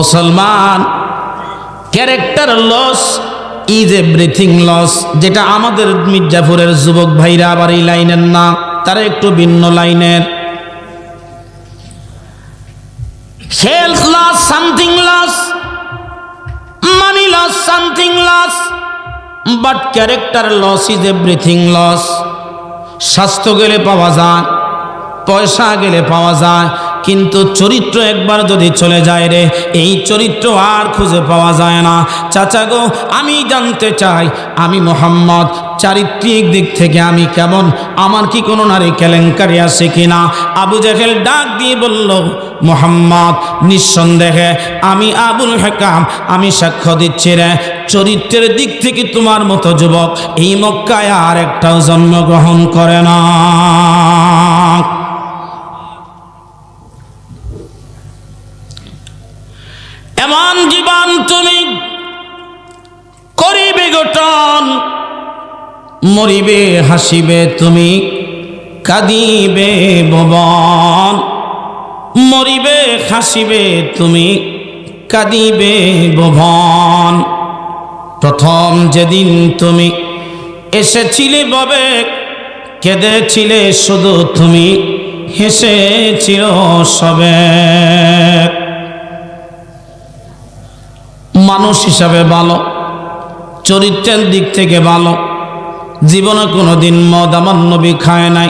মুসলমান, character loss is everything loss, যেটা আমাদের মির্জাপুরের যুবক ভাইরা আবার এই লাইনের না, তারা একটু ভিন্ন লাইনের। Health loss something loss, money loss something loss, but character loss is everything loss. স্বাস্থ্য গেলে পাওয়া যায়, পয়সা গেলে পাওয়া যায়, কিন্তু চরিত্র একবার যদি চলে যায় রে, এই চরিত্র আর খুঁজে পাওয়া যায় না। চাচা গো, আমি জানতে চাই আমি মোহাম্মদ চারিত্রিক দিক থেকে আমি কেমন, আমার কি কোনো নারী কেলেঙ্কারি আছে কিনা? আবু জাহেল ডাক দিয়ে বলল, মোহাম্মদ নিঃসন্দেহে আমি আবুল হেকাম, আমি সাক্ষ্য দিচ্ছি রে, চরিত্রের দিক থেকে তোমার মতো যুবক এই মক্কায় আর একটাও জন্মগ্রহণ করে না। এমন জীবন তুমি করিবে গঠন, মরিবে হাসিবে তুমি, কাঁদিবে ভুবন। মরিবে হাসিবে তুমি, কাঁদিবে ভুবন। প্রথম যেদিন তুমি এসেছিলে ববে, কেঁদেছিলে শুধু তুমি, হেসেছিল সবে। মানুষ হিসাবে ভালো, চরিত্রের দিক থেকে ভালো, জীবনে কোনোদিন মদ আমার নবী খায় নাই,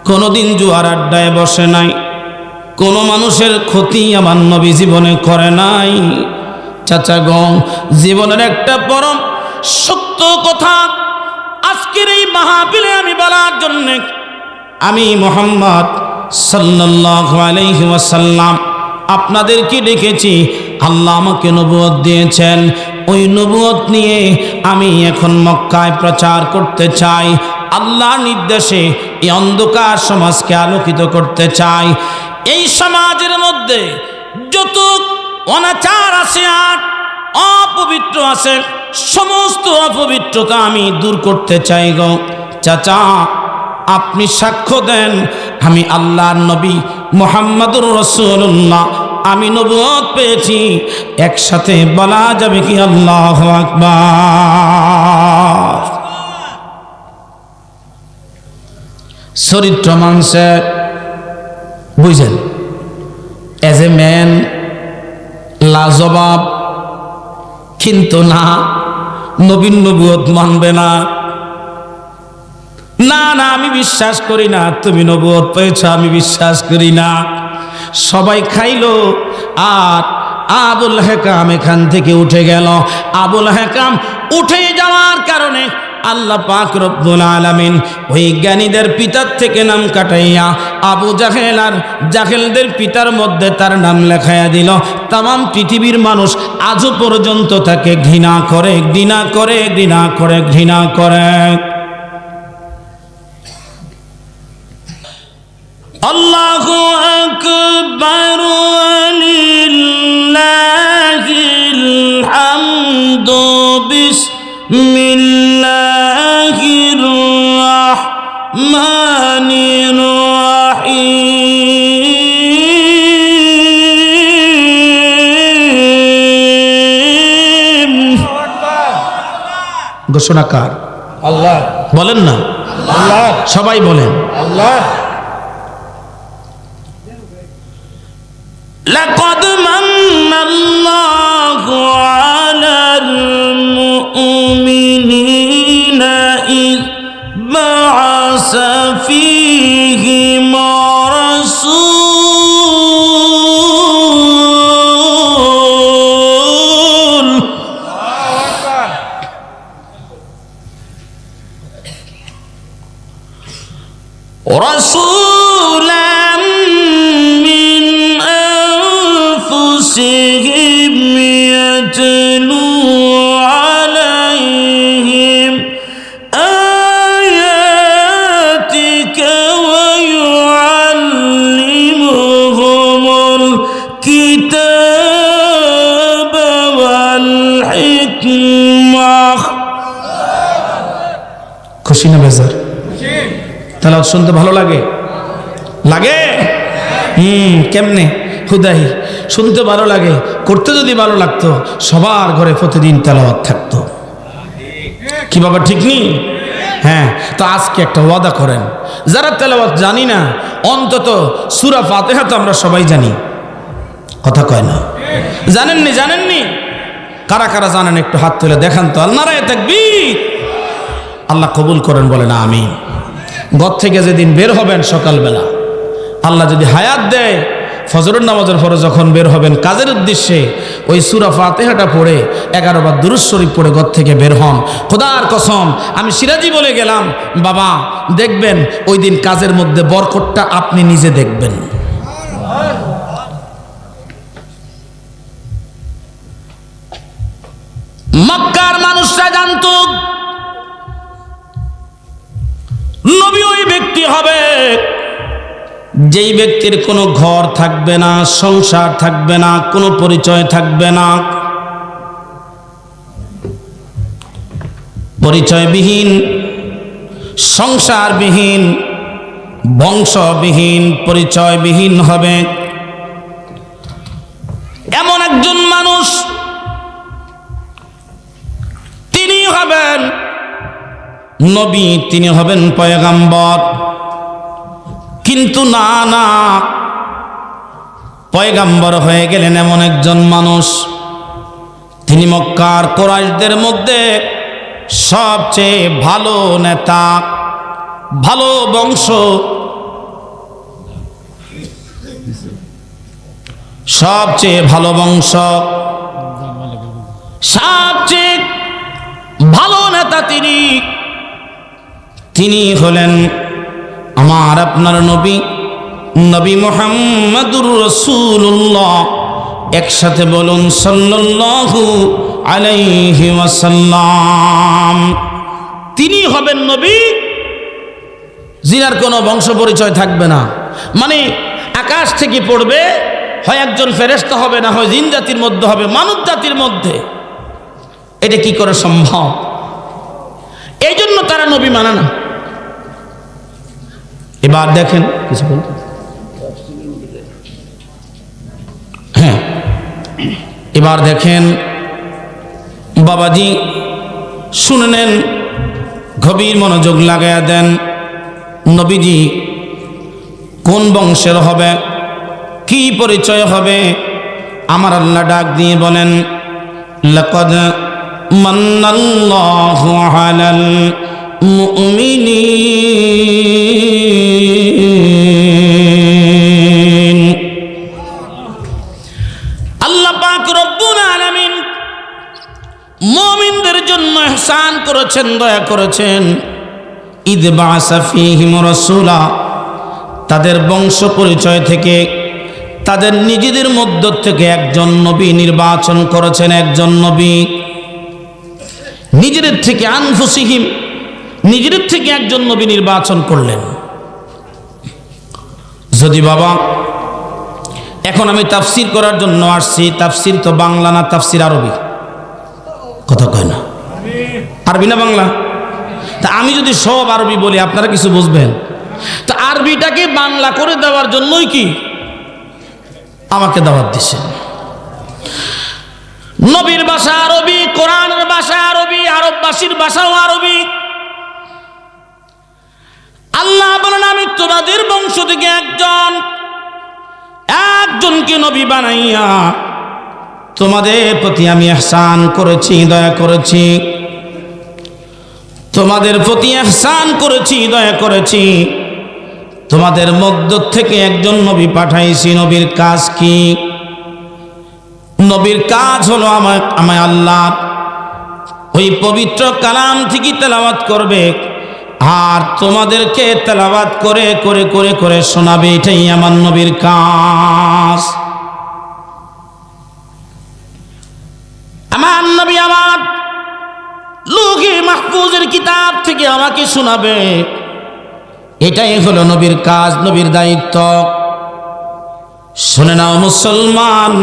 কোনোদিন জুয়ার আড্ডায় বসে নাই, কোনো মানুষের ক্ষতি আমার নবী জীবনে করে নাই। চাচা গো, জীবনের একটা পরম সত্য কথা আজকের এই মাহফিলে আমি বলার জন্য আমি মুহাম্মদ সাল্লাল্লাহু আলাইহি ওয়াসাল্লাম আপনাদেরকে ডেকেছি। আল্লাহ আমাকে নবুয়ত দিয়েছেন, ওই নবুয়ত নিয়ে আমি এখন মক্কায় প্রচার করতে চাই। আল্লাহর নির্দেশে এই অন্ধকার সমাজকে আলোকিত করতে চাই। এই সমাজের মধ্যে যত অনাচার আছে আর অপবিত্র আছে, সমস্ত অপবিত্রতা আমি দূর করতে চাই গো। চাচা, আপনি সাক্ষ্য দেন আমি আল্লাহর নবী মুহাম্মদুর রাসূলুল্লাহ, আমি নবুয়ত পেয়েছি। একসাথে বলা যাবে কি আল্লাহু আকবার? চরিত্র মানুষের বুঝেন, এজ এ ম্যান লাজবাব, কিন্তু না, নবীন নবুয়ত মানবে না। না না, আমি বিশ্বাস করি না তুমি নবুয়ত পেয়েছ, আমি বিশ্বাস করি না। সবাই খাইলো আর আবুল হেকাম এখান থেকে উঠে গেল। আবুল হেকাম উঠে যাওয়ার কারণে আল্লাহ পাক রব্বুল আলামিন ওই জ্ঞানীদের পিতার থেকে নাম কাটাইয়া আবু জাহেল আর জাহেলদের পিতার মধ্যে তার নাম লেখাইয়া দিল। তামাম পৃথিবীর মানুষ আজও পর্যন্ত তাকে ঘৃণা করে, ঘৃণা করে, ঘৃণা করে, ঘৃণা করে। আল্লাহু আকবার, লিল্লাহিল হামদু, বিসমিল্লাহির রাহমানির রাহিম। ঘোষণাকার আল্লাহ, বলেন না আল্লাহ, সবাই বলেন আল্লাহ। لقد من الله على المؤمنين إذ بعث فيهم رسولا من أنفسهم يتلو عليهم آياتك ويعلمهم الكتاب والحكمة। খুশি না বেজার? তাহলে শুনতে ভালো লাগে? লাগে? কেমনে? হুদাই শুনতে ভালো লাগে, করতে যদি ভালো লাগতো সবার ঘরে প্রতিদিন তেলাওয়াত থাকতো। কি বাবা ঠিক নেই? হ্যাঁ, তো আজকে একটা ওয়াদা করেন, যারা তেলাওয়াত জানি না অন্তত সূরা ফাতিহা তো আমরা সবাই জানি, কথা কয় না? জানেননি? কারা কারা জানেন একটু হাত তুলে দেখান তো। আল্লাহ নারায়ে তাকবীর। আল্লাহ কবুল করেন, বলেন আমিন। ঘর থেকে যেদিন বের হবেন সকালবেলা, আল্লাহ যদি হায়াত দেয়, ফজরের নামাজের পরে যখন বের হবেন কাজের উদ্দেশ্যে, ওই সূরা ফাতিহাটা পড়ে 11 বার দুরূদ শরীফ পড়ে ঘর থেকে বের হন। খোদার কসম, আমি সিরাজি বলে গেলাম বাবা, দেখবেন ওই দিন কাজের মধ্যে বরকতটা আপনি নিজে দেখবেন। মক্কার মানুষরা জানত নবী ওই ব্যক্তি হবে যেই ব্যক্তির কোনো ঘর থাকবে না, সংসার থাকবে না, কোনো পরিচয় থাকবে না, পরিচয়বিহীন, সংসারবিহীন, বংশবিহীন, পরিচয়বিহীন হবে এমন একজন মানুষ তিনি হবেন নবী, তিনি হবেন পয়গাম্বর। কিন্তু না, পয়গাম্বর হয়ে গেলেন এমন একজন মানুষ, তিনি মক্কার কুরাইশদের মধ্যে সবচেয়ে ভালো নেতা, ভালো বংশ, সবচেয়ে ভালো বংশ, সবচেয়ে ভালো নেতা তিনি হলেন আমার আপনার নবী মুহাম্মদুর রাসূলুল্লাহ। একসাথে বলুন সাল্লাল্লাহু আলাইহি ওয়াসাল্লাম। তিনি হবেন নবী যিনার কোনো বংশ পরিচয় থাকবে না, মানে আকাশ থেকে পড়বে, হয় একজন ফেরেশতা হবে, না হয় জিন জাতির মধ্যে হবে, মানব জাতির মধ্যে। এটা কি করে সম্ভব? এই জন্য তারা নবী মানে না। এবার দেখেন, কিছু বলতে, হ্যাঁ, এবার দেখেন বাবাজি, শুনে নেন, গভীর মনোযোগ লাগায়া দেন। নবীজি কোন বংশের হবে, কি পরিচয় হবে? আমার আল্লাহ ডাক দিয়ে বলেন, লাকাদ মান্নাল্লাহু আলাল মুমিনিন। আল্লাহ পাক রব্বুল আলামিন মুমিনদের জন্য ইহসান করেছেন, দয়া করেছেন। ইদ বাআসা ফীহিম রাসূলা, তাদের বংশ পরিচয় থেকে, তাদের নিজেদের মধ্য থেকে একজন নবী নির্বাচন করেছেন, একজন নবী নিজেদের থেকে, আনফুসিহিম, নিজেদের থেকে একজন নবী নির্বাচন করলেন। যদি বাবা, এখন আমি তাফসির করার জন্য আসছি, তাফসির তো বাংলা না, তাফসির আরবি, কথা কয় না? আরবি না বাংলা? তা আমি যদি সব আরবি বলি আপনারা কিছু বুঝবেন? তা আরবিটাকে বাংলা করে দেওয়ার জন্যই কি আমাকে দাওয়াত দিছে। নবীর ভাষা আরবি, কোরআনের ভাষা আরবি, আরববাসীর ভাষাও আরবি। আল্লাহ বলেন, আমি তোমাদের বংশ থেকে একজনকে নবী বানাইয়া তোমাদের প্রতি আমি ইহসান করেছি, দয়া করেছি, তোমাদের প্রতি ইহসান করেছি, দয়া করেছি। তোমাদের মধ্য থেকে একজন নবী পাঠাইছি। নবীর কাজ কি? নবীর কাজ হলো আমায় আল্লাহ ওই পবিত্র কালাম থেকে তেলাওয়াত করবে, আর তোমাদেরকে তেলাওয়াত করে করে করে করে শোনাবে। এটাই আমার নবীর কাজ। আমার নবী আমার লৌহে মাহফুজের কিতাব থেকে আমাকে শোনাবে। এটাই হলো নবীর কাজ, নবীর দায়িত্ব। শুনে নাও মুসলমান,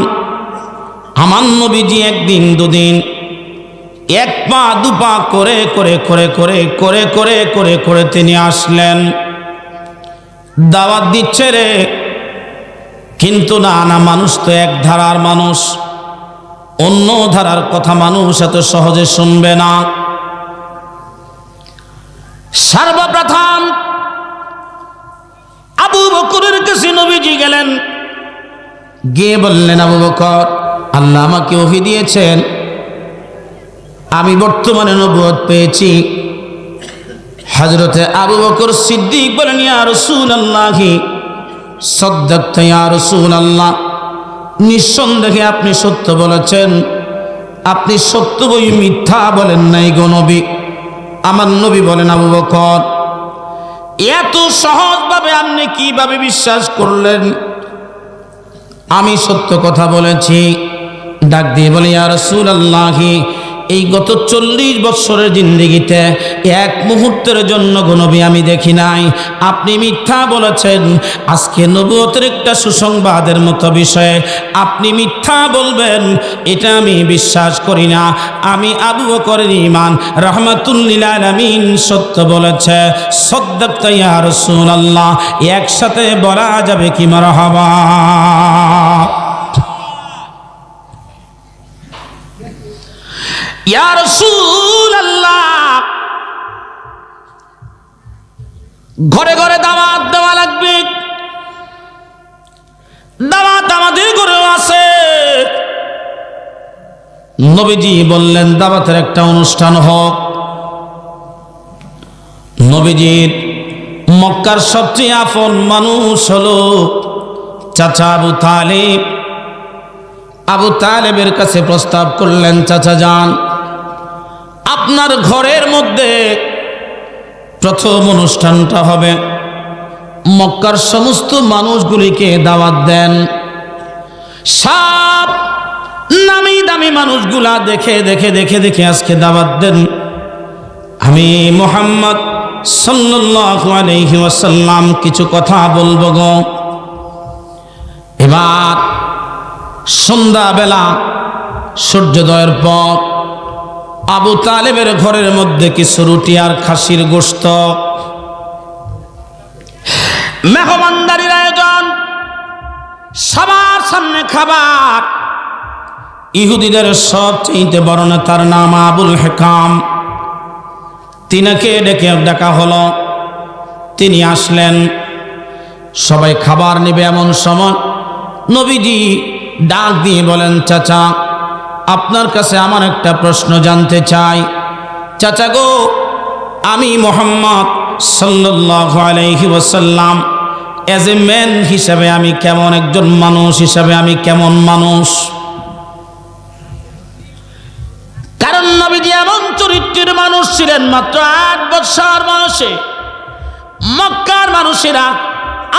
আমার নবীজি একদিন দুদিন, এক পা দুপা করে করে করে করে করে করে করে করে তিনি আসলেন, দাওয়াত দিচ্ছে রে, কিন্তু না না, মানুষ তো এক ধারার মানুষ, অন্য ধারার কথা মানুষ এত সহজে শুনবে না। সর্বপ্রথম আবু বকরের কাছে নবীজি গেলেন, গিয়ে বললেন, আবু বকর, আল্লাহ আমাকে ওহী দিয়েছেন, আমি বর্তমানে নবুয়ত পেয়েছি। হযরতে আবু বকর সিদ্দিক বলেন, ইয়া রাসূলুল্লাহি সাদ্দাকতা ইয়া রাসূলুল্লাহ, নিঃসন্দেহে আপনি সত্য বলেছেন, আপনি সত্য বই মিথ্যা বলেন নাই গো নবী। আমার নবী বলেন, আবু বকর, এত সহজভাবে আপনি কিভাবে বিশ্বাস করলেন আমি সত্য কথা বলেছি? ডাক দিয়ে বলে, ইয়া রাসূলুল্লাহি, এই গত 40 বছরের জিন্দেগিতে এক মুহূর্তের জন্য গো নবী আমি দেখি নাই আপনি মিথ্যা বলেছেন। আজকে নবুয়তের একটা সুসংবাদের মতো বিষয়ে আপনি মিথ্যা বলবেন, এটা আমি বিশ্বাস করি না। আমি আবু বকরের ঈমান রাহমাতুল লিল আলামিন সত্য বলেছে। সাদ্দাকতা ইয়া রাসূলুল্লাহ, একসাথে বলা যাবে কি মারহাবা? ইয়া রাসূলুল্লাহ, ঘরে ঘরে দাওয়াত দেওয়া লাগবে। দাওয়াত আমাদের ঘরেও আছে। নবীজি বললেন, দাওয়াতের একটা অনুষ্ঠান হোক। নবীজির মক্কার সবচেয়ে আপন মানুষ হলো চাচা আবু তালেব। আবু তালেবের কাছে প্রস্তাব করলেন, চাচা যান, আপনার ঘরের মধ্যে প্রথম অনুষ্ঠানটা হবে, মক্কার সমস্ত মানুষগুলিকে দাওয়াত দেন। সব নামি দামি মানুষগুলা দেখে দেখে দেখে দেখে আজকে দাওয়াত দেন। আমি মুহাম্মদ সাল্লাল্লাহু আলাইহি ওয়াসাল্লাম কিছু কথা বলবো গো। এবার সন্ধ্যাবেলা সূর্যোদয়ের পর আবু তালেবের ঘরের মধ্যে কিছু রুটি আর খাসির গোশত, মেহমানদারির আয়োজন, সবার সামনে খাবার। ইহুদিদের সবচেয়ে বড় নেতার নাম আবুল হেকাম, তিনাকে ডেকে ডাকা হলো। তিনি আসলেন, সবাই খাবার নেবে এমন সময় নবীজি ডাক দিয়ে বলেন, চাচা আপনার কাছে আমার একটা প্রশ্ন জানতে চাই। চাচা গো, আমি মুহাম্মদ সাল্লাল্লাহু আলাইহি ওয়াসাল্লাম এজ এ ম্যান হিসাবে আমি কেমন, একজন মানুষ হিসাবে আমি কেমন মানুষ? কারণ নবীজি এমন চরিত্রের মানুষ ছিলেন, মাত্র 8 বছর বয়সে মক্কার মানুষেরা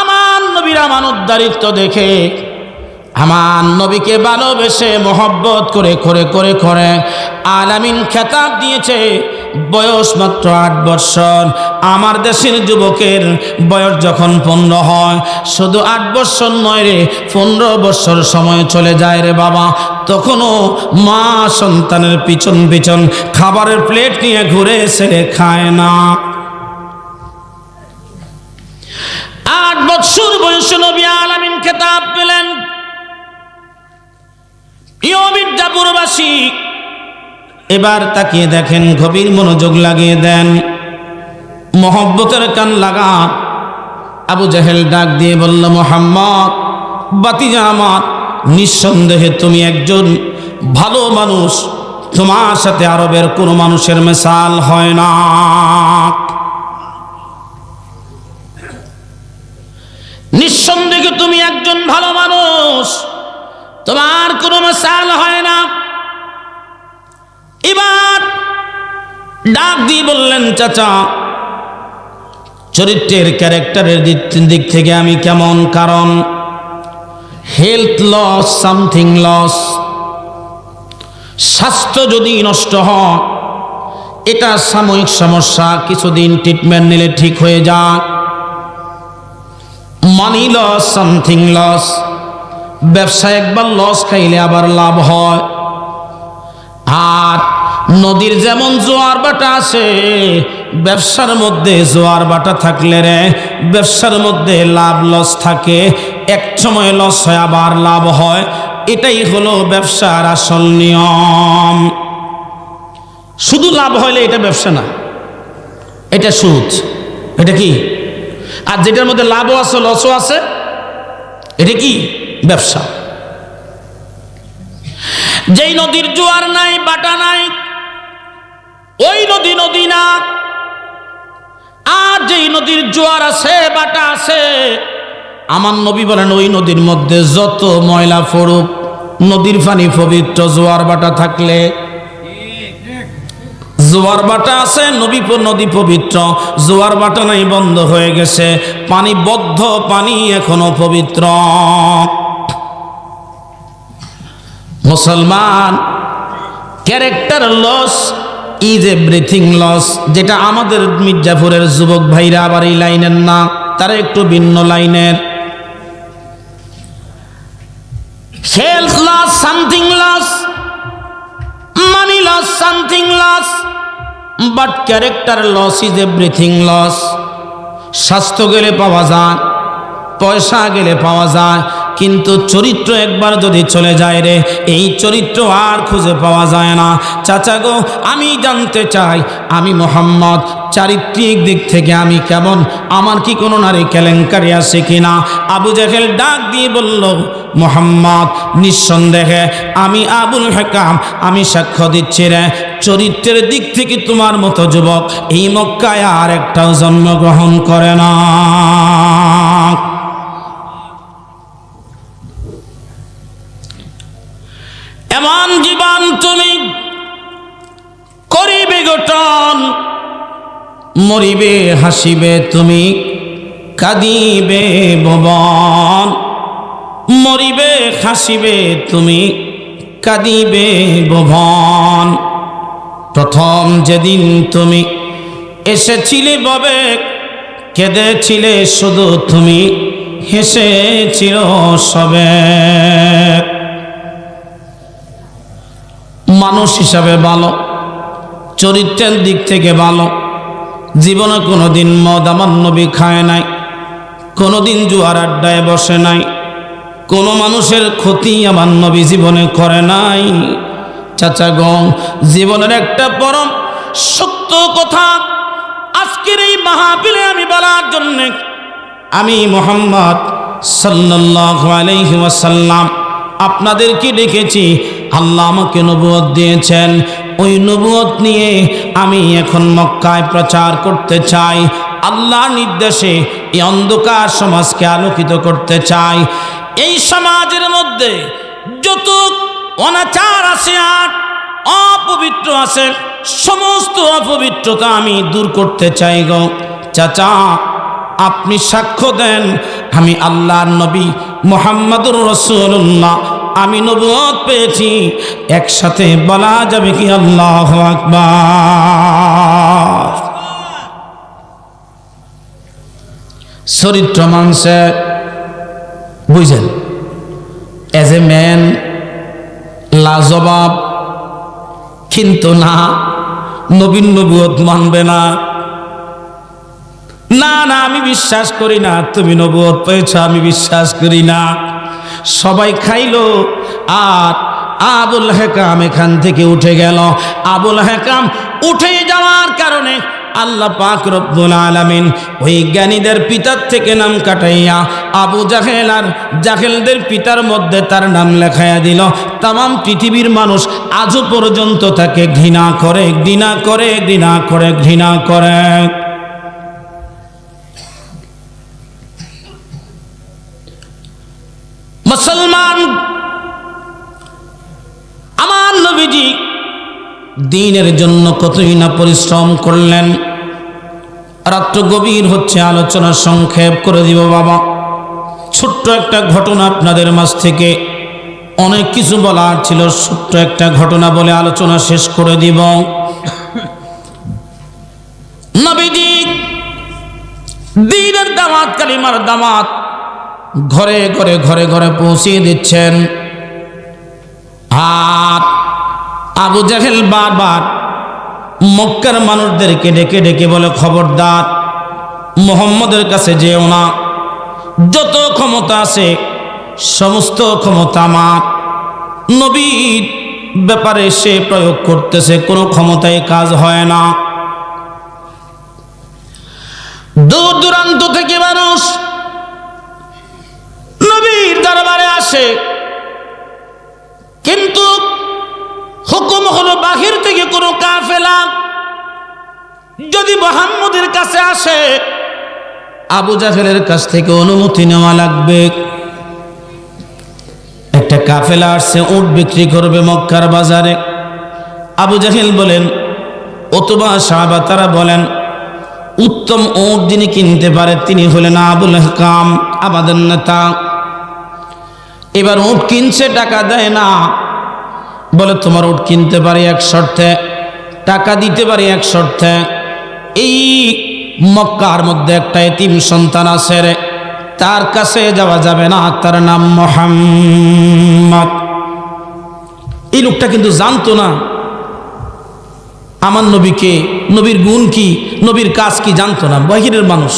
আমার নবীর আমানতদারিত্ব দেখে আমার নবীকে ভালোবেসে মহব্বত করে করে করে করে আলামিন খেতাব দিয়েছে। বয়স মাত্র 8 বছর। আমার দেশের যুবকের বয়স যখন 15 হয়, শুধু 8 বছর নয় রে, 15 বছর সময় চলে যায় রে বাবা। তখনও মা সন্তানের পিছন পিছন খাবারের প্লেট নিয়ে ঘুরে ছেড়ে খায় না। 8 বছর বয়সে নবী আলামিন খেতাব পেলেন। প্রিয় মির্জাপুরবাসী, এবার তাকিয়ে দেখেন, গভীর মনোযোগ লাগিয়ে দেন, মহব্বতের কান লাগা। আবু জাহেল ডাক দিয়ে বলল, মুহাম্মদ বাতিজা আমার, নিঃসন্দেহে তুমি একজন ভালো মানুষ, তোমার সাথে আরবের কোনো মানুষের মিসাল হয় না। নিঃসন্দেহে তুমি একজন ভালো মানুষ, তোমার কোনো মিসাল হয় না। এবার ডাক দিয়ে বললেন, চাচা চরিত্রের ক্যারেক্টারের দিক থেকে আমি কেমন? কারণ হেলথ লস, সামথিং লস, স্বাস্থ্য যদি নষ্ট হয় এটা সাময়িক সমস্যা, কিছুদিন ট্রিটমেন্ট নিলে ঠিক হয়ে যায়। মানি লস, সামথিং লস, ব্যবসায় একবার লস খাইলে আবার লাভ হয়। আর নদীর যেমন জোয়ার বাটা আছে, ব্যবসার মধ্যে জোয়ার বাটা থাকলে রে ব্যবসার মধ্যে লাভ লস থাকে, এক সময় লস হয় আবার লাভ হয়। এটাই হলো ব্যবসার আসল নিয়ম। শুধু লাভ হইলে এটা ব্যবসা না, এটা সুদ। এটা কি? আর যেটার মধ্যে লাভও আছে লসও আছে, এটা কি? ব্যবসা। যেই নদীর জোয়ার নাই বাটা নাই, ওই নদী নদী না। আর যেই নদীর জোয়ার আছে বাটা আছে, আমার নবী বলেন ওই নদীর মধ্যে যত ময়লা পড়ুক, নদীর পানি পবিত্র জোয়ার বাটা থাকলে। জোয়ার বাটা আছে, নদী পবিত্র, জোয়ার বাটা নাই বন্ধ হয়ে গেছে, পানি বদ্ধ, পানি এখনো পবিত্র। মুসলমান, character loss is everything loss. যেটা আমাদের মির্জাপুরের যুবক ভাইরা আবার এই লাইনের না, তারা একটু ভিন্ন লাইনের। Health loss something loss, money loss something loss, but character loss is everything loss. স্বাস্থ্য গেলে পাওয়া যায়, পয়সা গেলে পাওয়া যায়, কিন্তু চরিত্র একবার যদি চলে যায় রে, এই চরিত্র আর খুঁজে পাওয়া যায় না। চাচা গো, আমি জানতে চাই আমি মোহাম্মদ চারিত্রিক দিক থেকে আমি কেমন? আমার কি কোনো নারী কেলেঙ্কারি আছে কিনা? আবু জাহেল ডাক দিয়ে বলল, মোহাম্মদ নিঃসন্দেহে আমি আবুল হাকাম, আমি সাক্ষ্য দিচ্ছি রে, চরিত্রের দিক থেকে তোমার মতো যুবক এই মক্কায় আর একটাও জন্মগ্রহণ করে না। এমন জীবন তুমি করিবে গঠন, মরিবে হাসিবে তুমি, কাঁদিবে ভুবন। মরিবে হাসিবে তুমি, কাঁদিবে ভুবন। প্রথম যেদিন তুমি এসেছিলে ববে, কেঁদেছিলে শুধু তুমি, হেসেছিল সবে। মানুষ হিসাবে ভালো, চরিত্রের দিক থেকে ভালো, জীবনে কোনোদিন মদ আমার নবী খায় নাই, কোনোদিন জুয়ার আড্ডায় বসে নাই, কোনো মানুষের ক্ষতি আমার নবী জীবনে করে নাই। চাচা গো, জীবনের একটা পরম সত্য কথা আজকের এই মাহফিলে আমি বলার জন্য আমি মুহাম্মদ সাল্লাল্লাহু আলাইহি ওয়াসাল্লাম আপনাদেরকে ডেকেছি। আল্লাহ আমাকে নবুয়ত দিয়েছেন, ওই নবুয়ত নিয়ে আমি এখন মক্কায় প্রচার করতে চাই। আল্লাহর নির্দেশে এই অন্ধকার সমাজকে আলোকিত করতে চাই। এই সমাজের মধ্যে যত অনাচার আছে আর অপবিত্র আছে, সমস্ত অপবিত্রতা আমি দূর করতে চাই গো। চাচা, আপনি সাক্ষ্য দেন আমি আল্লাহর নবী মুহাম্মদুর রাসূলুল্লাহ, আমি নবুয়ত পেয়েছি। একসাথে বলা যাবে কি আল্লাহু আকবার? চরিত্র মানছে বুঝেন, এজ এ ম্যান লাজবাব, কিন্তু না, নবীন নবুয়ত মানবে না। না না, আমি বিশ্বাস করি না তুমি নবুয়ত পেয়েছ, আমি বিশ্বাস করি না। সবাই খাইলো আর আবুল হাকাম এখান থেকে উঠে গেল। আবুল হাকাম উঠে যাওয়ার কারণে আল্লাহ পাক রব্বুল আলামিন ওই জ্ঞানীদের পিতার থেকে নাম কাটাইয়া আবু জাহেল আর জাহেলদের পিতার মধ্যে তার নাম লেখাইয়া দিল। তামাম পৃথিবীর মানুষ আজও পর্যন্ত তাকে ঘৃণা করে, ঘৃণা করে, ঘৃণা করে, ঘৃণা করে। মুসলমান, আমার নবীজি দ্বীনের জন্য কতই না পরিশ্রম করলেন। রাত্র গভীর হচ্ছে, আলোচনা সংক্ষেপ করে দিব বাবা। ছোট্ট একটা ঘটনা আপনাদের মাঝ থেকে, অনেক কিছু বলার ছিল, ছোট্ট একটা ঘটনা বলে আলোচনা শেষ করে দিব। নবীজি দ্বীনের দাওয়াত, কালিমার দাওয়াত ঘরে ঘরে ঘরে ঘরে পৌঁছিয়ে দিচ্ছেন। আর আবু জাহেল বারবার মক্কার মানুষদেরকে ডেকে ডেকে বলে, খবরদার মুহাম্মদের কাছে যেও না, যত ক্ষমতা আছে সমস্ত ক্ষমতা আমার। নবীর ব্যাপারে সে প্রয়োগ করতেছে, কোনো ক্ষমতায় কাজ হয় না। দূর দূরান্ত থেকে মানুষ নবীর দরবারে আসে, কিন্তু হুকুম হলো বাহির থেকে কোনো কাফেলা যদি মুহাম্মদের কাছে আসে, আবু জাহেলের কাছ থেকে অনুমতি নেওয়া লাগবে। একটা কাফেলা আসছে, উট বিক্রি করবে মক্কার বাজারে। আবু জাহেল বলেন, অথবা সাহাবা তারা বলেন, উত্তম উট যিনি কিনতে পারে তিনি হলেন আবুল হাকাম, আমাদের নেতা। এবার উট কিনছে, টাকা দেয় না। বলে, তোমার উট কিনতে পারি এক শর্তে, টাকা দিতে পারি এক শর্তে। এই মক্কার মধ্যে একটা এতিম সন্তান আছে রে, তার কাছে যাওয়া যাবে না, তার নাম মুহাম্মদ। এই লোকটা কিন্তু জানতো না আমার নবীকে, নবীর গুণ কি, নবীর কাজ কি জানতো না, বাহিরের মানুষ।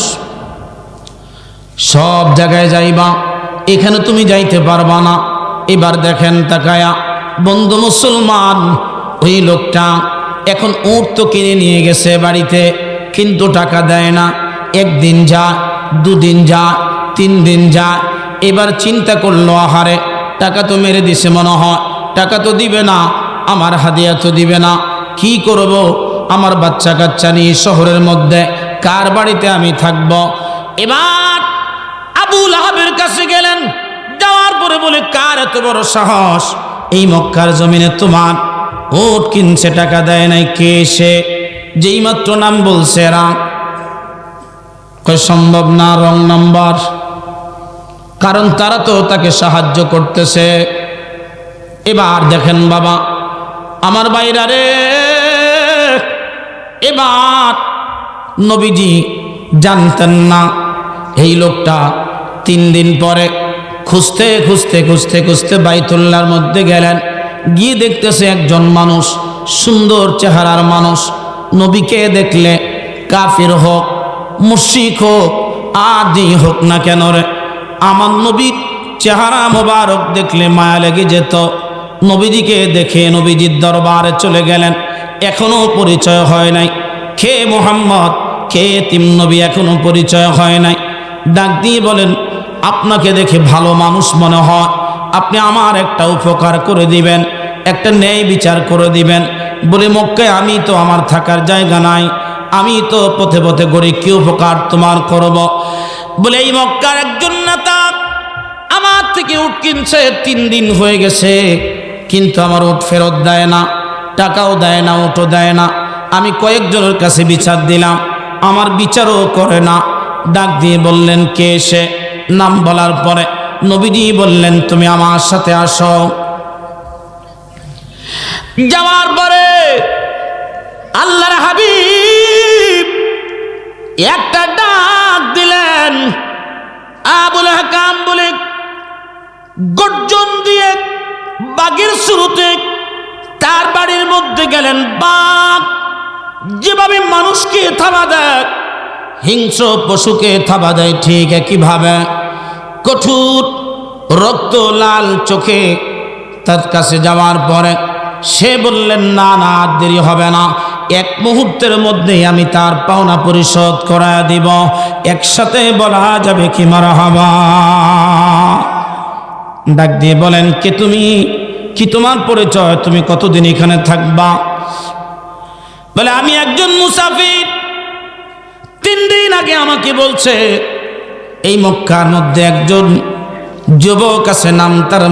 সব জায়গায় যাইবা, এখানে তুমি যাইতে পারবা না। এবার দেখেন তাকায়া, বন্ধু মুসলমান, ওই লোকটা এখন উট তো কিনে নিয়ে গেছে বাড়িতে, কিন্তু টাকা দেয় না। একদিন যা, দুদিন যা, 3 দিন যা। এবার চিন্তা করলো, আহারে টাকা তো মেরে দিছে মনে হয়, টাকা তো দিবে না, আমার হাদিয়া তো দিবে না, কি করব? আমার বাচ্চা কাচ্চা নিয়ে শহরের মধ্যে কার বাড়িতে আমি থাকব? এবার আবু লাহাবের কাছে গেলেন, যাওয়ার পরে বলে, কার এত বড় সাহস এই মক্কার জমিনে তোমার উট কিনছে, টাকা দেয় নাই, কে সে? যেই মাত্র নাম বলছে এরা কয় সম্ভব না, রং নাম্বার, কারণ তারা তো তাকে সাহায্য করতেছে। এবার দেখেন বাবা আমার বাইরা রে, এবার নবীজি জানতেন না এই লোকটা 3 দিন পরে খুঁজতে খুঁজতে খুঁজতে খুঁজতে বাইতুল্লাহর মধ্যে গেলেন, গিয়ে দেখতেছে একজন মানুষ, সুন্দর চেহারার মানুষ। নবীকে দেখলে কাফির হোক, মুশরিক হোক, আর যেই হোক না কেন রে, আমার নবীর চেহারা মোবারক দেখলে মায়া লেগে যেত। নবীজিকে দেখে নবীজির দরবারে চলে গেলেন। এখনো পরিচয় হয় নাই, কে মুহাম্মদ, কে তিম নবী, এখনো পরিচয় হয় নাই। ডাক দিয়ে বলেন, আপনাকে দেখে ভালো মানুষ মনে হয়, আপনি আমার একটা উপকার করে দিবেন, একটা ন্যায় বিচার করে দিবেন। বলে, মক্কায় আমি তো আমার থাকার জায়গা নাই, আমি তো পথে পথে গড়ি, কি উপকার তোমার করব? বলে, এই মক্কার একজন নেতা আমার থেকে উট কিনছে, 3 দিন হয়ে গেছে, কিন্তু আমার উট ফেরত দেয় না, টাকাও দেয় না, উটও দেয় না। আমি কয়েকজনের কাছে বিচার দিলাম, আমার বিচারও করে না। ডাক দিয়ে বললেন, কে সে? নাম বলার পরে নবীজি বললেন, তুমি আমার সাথে আসো। যাওয়ার পরে আল্লাহর হাবিব একটা ডাক দিলেন, আবুল হাকাম বলে গর্জন দিয়ে বাঘের শুরুতে তার বাড়ির মধ্যে গেলেন। বাঘ যেভাবে মানুষকে থাবা দেয়, হিংস্র পশুকে থাবা দেয়, ঠিক একইভাবে কঠোর রক্ত লাল চোখে তার কাছে যাওয়ার পরে সে বললেন, না না, আর দেরি হবে না, 1 মুহূর্তের মধ্যেই আমি তার পাওনা পরিশোধ করায় দিব। একসাথে বলা যাবে কি মারহাবা? ডাক দিয়ে বলেন, কে তুমি, কি তোমার পরিচয়, তুমি কতদিন এখানে থাকবা? বলে, আমি একজন মুসাফির। 3 দিন আগে আমাকে বলছে এই মক্কার মধ্যে একজন যুবক আছে, নাম তার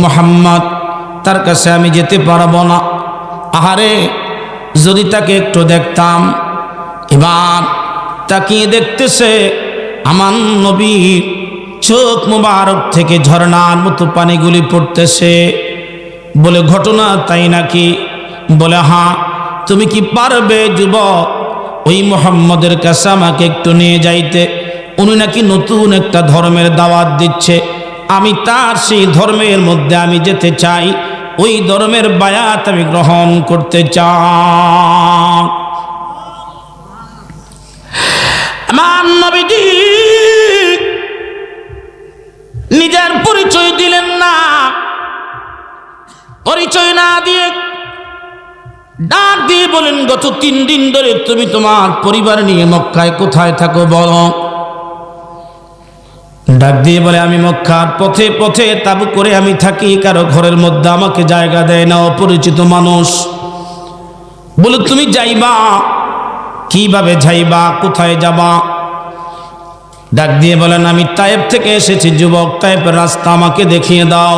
মুহাম্মদ, তার কাছে আমি যেতে পারবো না। আহারে যদি তাকে একটু দেখতাম। এবার তাকিয়ে দেখতেছে আমার নবীর চোখ মুবারক থেকে ঝর্ণার মতো পানিগুলি পড়তেছে। বলে, ঘটনা তাই নাকি? বলে, হ্যাঁ। তুমি কি পারবে যুবক ওই মুহাম্মদের কাছে আমাকে একটু নিয়ে যাইতে? উনি নাকি নতুন একটা ধর্মের দাওয়াত দিচ্ছে, আমি তার সেই ধর্মের মধ্যে আমি যেতে চাই, ওই ধর্মের বায়াত আমি গ্রহণ করতে চাই। আমার নবীজি নিজের পরিচয় দিলেন না, পরিচয় না দিয়ে ডাক দিয়ে বলেন, গত 3 দিন ধরে তুমি তোমার পরিবার নিয়ে মক্কায় কোথায় থাকো বলো। ডাক দিয়ে বলে, আমি মক্কার পথে পথে তাবু করে আমি থাকি, কারো ঘরের মধ্যে আমাকে জায়গা দেয় না, অপরিচিত মানুষ। বলে, তুমি যাইবা কিভাবে, যাইবা কোথায় যাবা? ডাক দিয়ে বলেন, আমি তায়েব থেকে এসেছি যুবক, তায়েবের রাস্তা আমাকে দেখিয়ে দাও।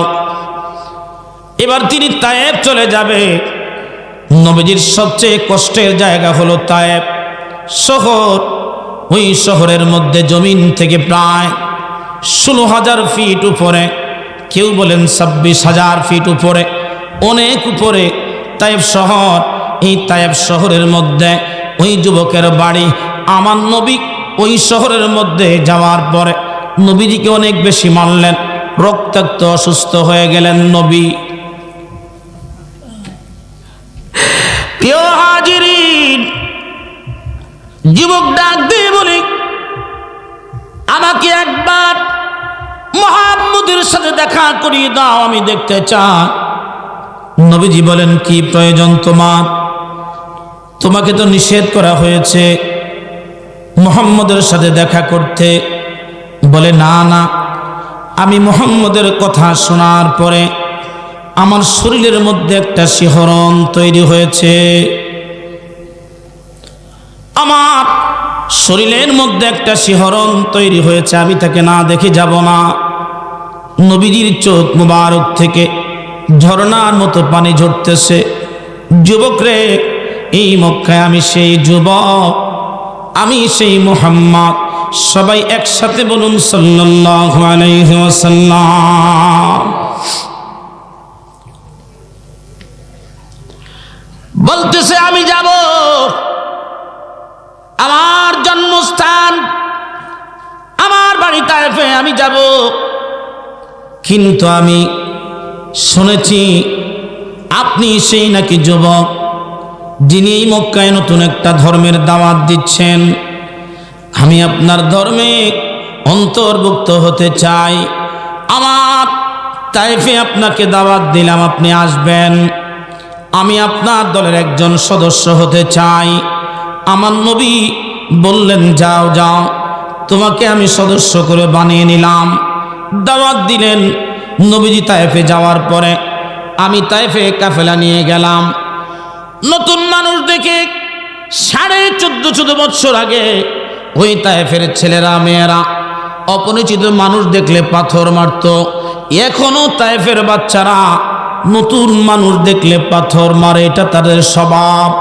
এবার তিনি তায়েব চলে যাবে। নবীজির সবচেয়ে কষ্টের জায়গা হলো তায়েব শহর। ওই শহরের মধ্যে জমিন থেকে প্রায় 16,000 ফিট উপরে, কেউ বলেন 26,000 ফিট উপরে, অনেক উপরে তায়েব শহর। এই তায়েব শহরের মধ্যে ওই যুবকের বাড়ি। আমার নবী ওই শহরের মধ্যে যাওয়ার পরে নবীজিকে অনেক বেশি মানলেন, রক্তাক্ত অসুস্থ হয়ে গেলেন নবী। প্রিয় হাজিরিন, যুবক ডাক দিয়ে বলি, আমাকে একবার মুহাম্মদের সাথে দেখা করিয়ে দাও, আমি দেখতে চাই। নবীজি বলেন, কি প্রয়োজন তোমার? তোমাকে তো নিষেধ করা হয়েছে মুহাম্মদের সাথে দেখা করতে। বলে, না না, আমি মুহাম্মদের কথা শোনার পরে আমার শরীরের মধ্যে একটা শিহরণ তৈরি হয়েছে, আমার শরীরের মধ্যে একটা শিহরণ তৈরি হয়েছে, আমি তাকে না দেখে যাব না। নবীজির চোখ মুবারক থেকে ঝর্ণার মতো পানি ঝরতেছে। যুবক রে, এই মক্কায় আমি সেই যুবক, আমি সেই মুহাম্মদ। সবাই একসাথে বলুন সাল্লাল্লাহু আলাইহি ওয়াসাল্লাম। বলতেছে, আমি যাব, আমার জন্মস্থান, আমার বাড়ি তায়েফে আমি যাব, কিন্তু আমি শুনেছি আপনি সেই নাকি যুবক যিনি এই মক্কায় নতুন একটা ধর্মের দাওয়াত দিচ্ছেন। আমি আপনার ধর্মে অন্তর্ভুক্ত হতে চাই। আমার তায়েফে আপনাকে দাওয়াত দিলাম, আপনি আসবেন, আমি আপনার দলের একজন সদস্য হতে চাই। আমার নবী বললেন, যাও যাও, তোমাকে আমি সদস্য করে বানিয়ে নিলাম। দাওয়াত দিলেন। নবীজি তায়েফে যাওয়ার পরে আমি তায়েফে কাফেলা নিয়ে গেলাম। নতুন মানুষ দেখে 14.5 বছর আগে ওই তায়েফের ছেলেরা মেয়েরা অপরিচিত মানুষ দেখলে পাথর মারত। এখনো তায়েফের বাচ্চারা নতুন মানুষ দেখলে পাথর মারে, এটা তাদের স্বভাব।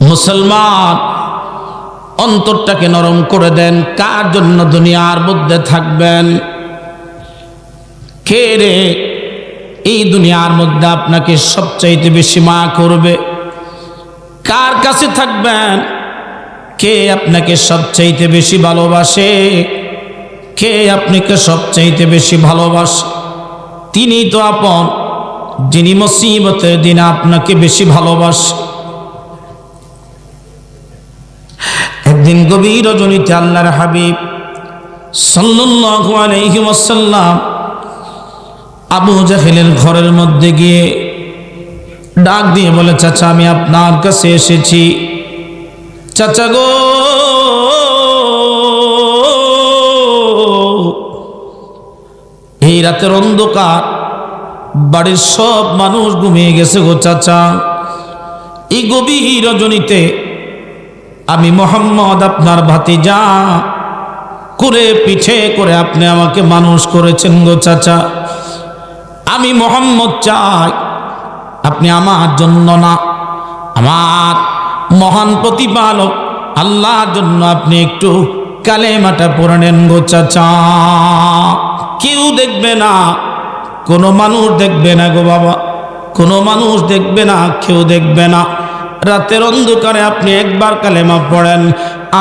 মুসলমান, অন্তরটাকে নরম করে দেন। কার জন্য দুনিয়ার মধ্যে থাকবেন? কে রে এই দুনিয়ার মধ্যে আপনাকে সবচাইতে বেশি মায়া করবে? কার কাছে থাকবেন? কে আপনাকে সবচাইতে বেশি ভালোবাসে? কে আপনাকে সবচাইতে বেশি ভালোবাসে? তিনি তো আপন, যিনি মুসিবতের দিন আপনাকে বেশি ভালোবাসে। একদিন গভীর রজনীতে আল্লাহর হাবিব সাল্লাল্লাহু আলাইহি ওয়াসাল্লাম আবু জাহেলের ঘরের মধ্যে গিয়ে ডাক দিয়ে বলে, চাচা আমি আপনার কাছে এসেছি। চাচা গো, এই রাতের অন্ধকার, বাড়ির সব মানুষ ঘুমিয়ে গেছে গো চাচা। এই গভীর রজনীতে আমি মুহাম্মদ আপনার ভাতিজা করে পিঠে করে আপনি আমাকে মানুষ করেছেন গো চাচা। আমি মুহাম্মদ চাই আপনি আমার জন্য না, আমার মহান প্রতিপালক আল্লাহর জন্য আপনি একটু কালেমাটা পড়ে নেন গো চাচা। কেউ দেখবে না, কোনো মানুষ দেখবে না গো বাবা, কোনো মানুষ দেখবে না, কেউ দেখবে না। রাতের অন্ধকারে আপনি একবার কালেমা পড়েন,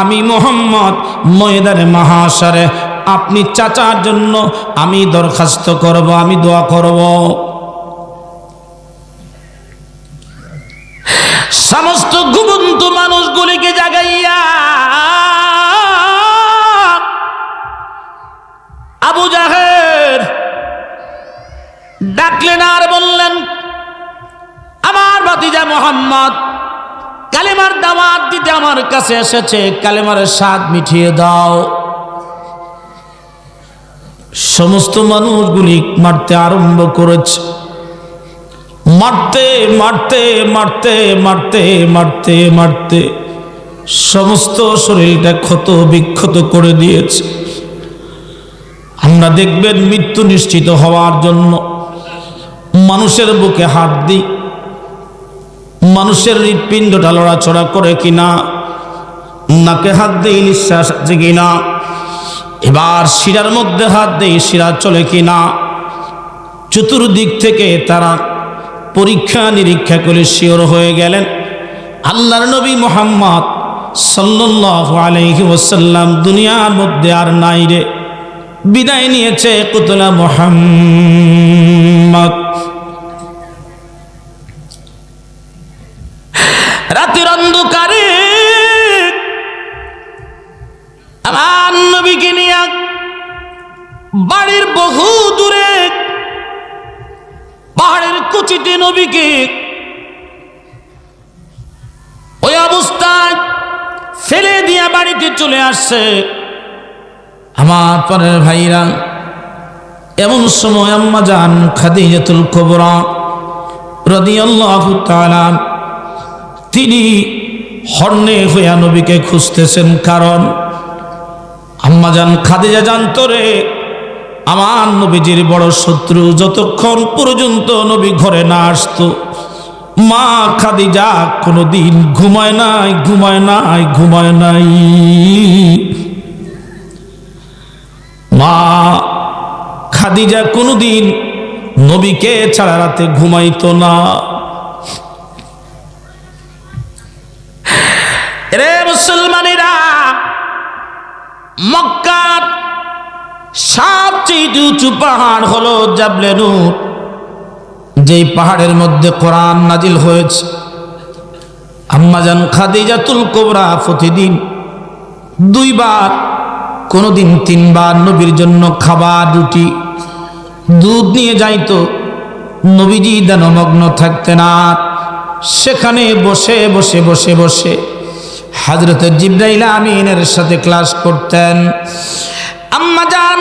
আমি মুহাম্মদ ময়দানে মাহাশারে আপনি চাচার জন্য আমি দরখাস্ত করব, আমি দোয়া করব। সমস্ত ঘুমন্ত মানুষগুলিকে জাগাইয়া আবু জাহেল ডাকলেন আর বললেন, আমার ভাতিজা মুহাম্মদ কালেমার দাওয়াত দিতে আমার কাছে এসেছে, কালেমার স্বাদ মিঠিয়ে দাও। সমস্ত মানুষগুলি মারতে আরম্ভ করেছে, মারতে মারতে মারতে মারতে মারতে মারতে সমস্ত শরীরটা ক্ষত বিক্ষত করে দিয়েছে। আমরা দেখবেন মৃত্যু নিশ্চিত হওয়ার জন্য মানুষের বুকে হাত দিই, মানুষের হৃৎপিণ্ডটা লড়াচড়া করে কিনা, নাকে হাত দেই নিঃশ্বাস আছে কিনা, এবার শিরার মধ্যে হাত দেই শিরা চলে কিনা, চতুর্দিক থেকে তারা পরীক্ষা নিরীক্ষা করে শিওর হয়ে গেলেন আল্লাহর নবী মুহাম্মদ সাল্লাল্লাহু আলাইহি ওয়াসাল্লাম দুনিয়ার মধ্যে আর নাই রে, বিদায় নিয়েছে কুতলা মুহাম্মদ। রাতের অন্ধকারে আমার নবীকে নিয়ে বাড়ির বহু দূরে পাহাড়ের কুচিতে নবীকে ওই অবস্থায় ফেলে দিয়া বাড়িতে চলে আসছে। আমার পরের ভাইরা, এমন সময় আম্মা জান খাদিজাতুল কুবরা রাদিয়াল্লাহু তাআলা তিনি হর্নে হইয়া নবীকে খুঁজতেছেন, কারণ আম্মা জান খাদিজা জানতো রে আমার নবীজির বড় শত্রু, যতক্ষণ পর্যন্ত নবী ঘরে না আসতো মা খাদিজা কোনোদিন ঘুমায় নাই ঘুমায় নাই ঘুমায় নাই। মা খাদিজা কোনোদিন নবীকে ছাড়া রাতে ঘুমাইতো না। রে মুসলমানেরা, মক্কার সবচেয়ে উঁচু পাহাড় হলো জাবলে নূর, যেই পাহাড়ের মধ্যে কোরআন নাজিল হয়েছে। আম্মাজান খাদিজাতুল কুবরা প্রতিদিন 2 বার, কোনোদিন 3 বার নবীর জন্য খাবার, রুটি, দুধ নিয়ে যাইতো। নবীজি দানমগ্ন থাকতেন আর সেখানে বসে বসে বসে বসে হযরত জিবরাইল আমিনের সাথে ক্লাস করতেন। আম্মাজান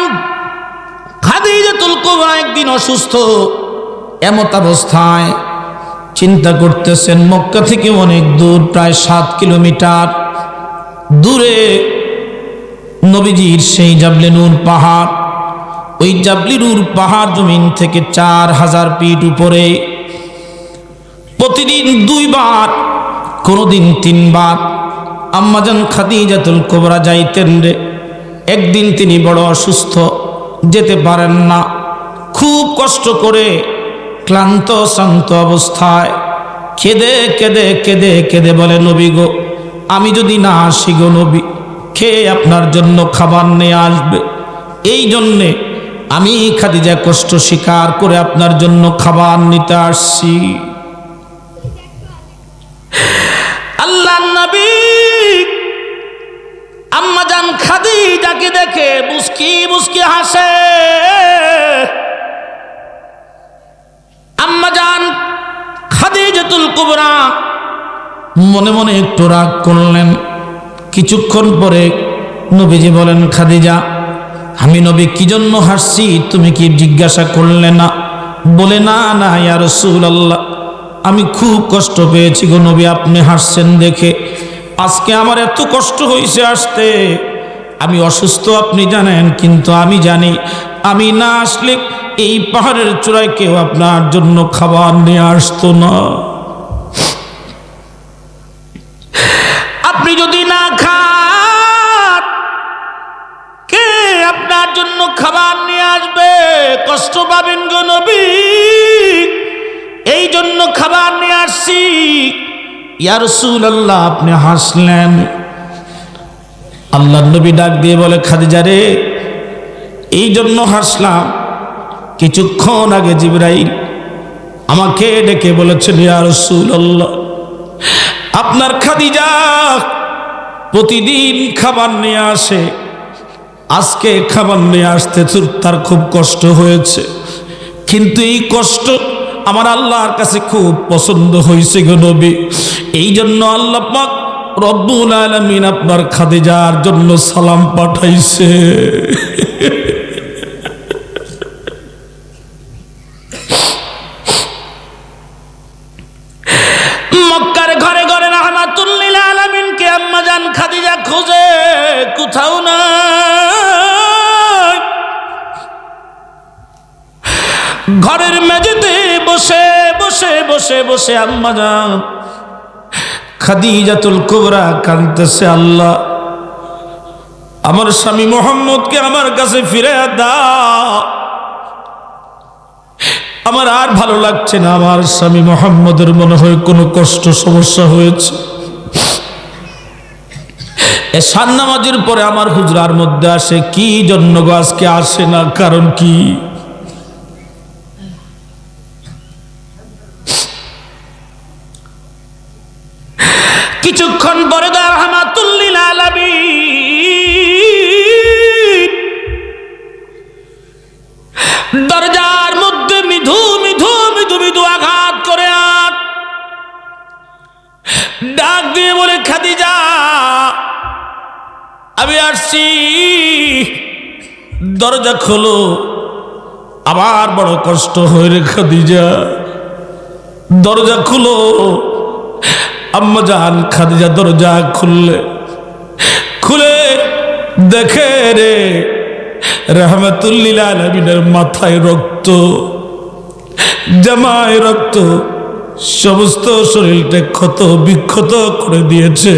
খাদিজাতুল কুবরা একদিন অসুস্থ, এমত অবস্থায় চিন্তা করতেছেন মক্কা থেকে অনেক দূর, প্রায় 7 কিলোমিটার দূরে নবীজির সেই জাবলে নূর পাহাড়। ওই জাবলে নূর পাহাড় জমিন থেকে 4000 ফিট উপরে। প্রতিদিন 2 বার, কোনোদিন 3 বার আম্মাজান খাদিজাতুল কুবরা যাইতেন রে। একদিন তিনি বড় অসুস্থ, যেতে পারেন না, খুব কষ্ট করে ক্লান্ত শান্ত অবস্থায় কেঁদে কেঁদে কেঁদে কেঁদে বলে, নবী গো, আমি যদি না আসি গো নবী, খেয়ে আপনার জন্য খাবার নিয়ে আসবে, এই জন্যে আমি খাদিজা কষ্ট স্বীকার করে আপনার জন্য খাবার নিতে আসছি। আল্লাহর নবী আম্মাজান খাদিজাকে দেখে মুস্কি মুস্কি হাসে। আম্মাজান খাদিজাতুল কুবরা মনে মনে একটু রাগ করলেন। কিছুক্ষণ পরে নবীজি বলেন, খাদিজা, আমি নবী কি জন্য হাসছি তুমি কি জিজ্ঞাসা করলে না? বলে, না না ইয়া রাসূলুল্লাহ, আমি খুব কষ্ট পেয়েছি গো নবী আপনি হাসছেন দেখে। আজকে আমার এত কষ্ট হয়েছে আসতে, আমি অসুস্থ আপনি জানেন, কিন্তু আমি জানি আমি না আসলে এই পাহাড়ের চূড়ায় কেউ আপনার জন্য খাবার নিয়ে আসতো না। আপনি যদি না খান, কে আপনার জন্য খাবার নিয়ে আসবে? কষ্ট পাবেন গো নবী, এই জন্য খাবার নিয়ে আসছি। ইয়া রাসূলুল্লাহ, আপনি হাসলেন। আল্লাহর নবী ডাক দিয়ে বলে, খাদিজা রে, এই জন্য হাসলাম। কিছুক্ষণ আগে জিবরাইল আমাকে ডেকে বলেছেন, ইয়া রাসূলুল্লাহ, আপনার খাদিজা প্রতিদিন খাবার নিয়ে আসে, আজকে খাবার নিয়ে আসতে তার খুব কষ্ট হয়েছে, কিন্তু এই কষ্ট আমার আল্লাহর কাছে খুব পছন্দ হয়েছে গো নবী। এই জন্য আল্লাহ পাক রব্বুল আলামিন আপনার খাদিজার জন্য সালাম পাঠাইছে। মক্কার ঘরে ঘরে রাহমাতুল লিল আলামিনকে আম্মা জান খাদিজা খোঁজে, কোথাও না। ঘরের মেঝেতে বসে বসে বসে বসে আম্মা জান খাদিজাতুল কুবরা কাঁদতেছে, আল্লাহ আমার স্বামী মুহাম্মদকে আমার কাছে ফিরে দাও, আমার আর ভালো লাগছে না, আমার স্বামী মুহাম্মদের মনে হয় কোনো কষ্ট সমস্যা হয়েছে। এশার নামাজের পরে আমার হুজরার মধ্যে আসে, কি জন্য গো আজকে আসে না, কারণ কি? কিছুক্ষণ পরে রাহমাতুল লিল আলামিন দরজার মধ্যে মৃদু মৃদু মৃদু মৃদু আঘাত করে আর ডাক দিয়ে বলে, খাদিজা আমি আসছি, দরজা খোলো। আমার বড় কষ্ট হয় রে খাদিজা, দরজা খুলো। আম্মা জান খাদিজা দরজা খুলে দেখে রে রাহমাতুল লিল আলামিনের মাথায় রক্ত, জামায় রক্ত, সমস্ত শরীরটা ক্ষত বিক্ষত করে দিয়েছে।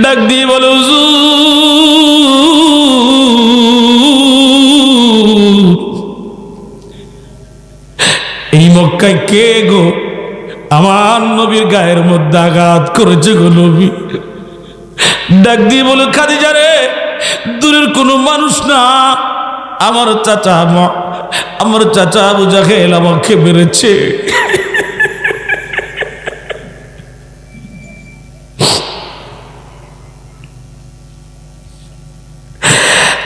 ডাক দিয়ে বলে, হুজুর এই মক্কায় কে গো আমার নবীর গায়ের মধ্যে আঘাত করেছে গো নবী? ডাক দিয়ে বলে, খাদিজা রে দূরের কোনো মানুষ না, আমার চাচা আবু জাহেল আমাকে মেরেছে।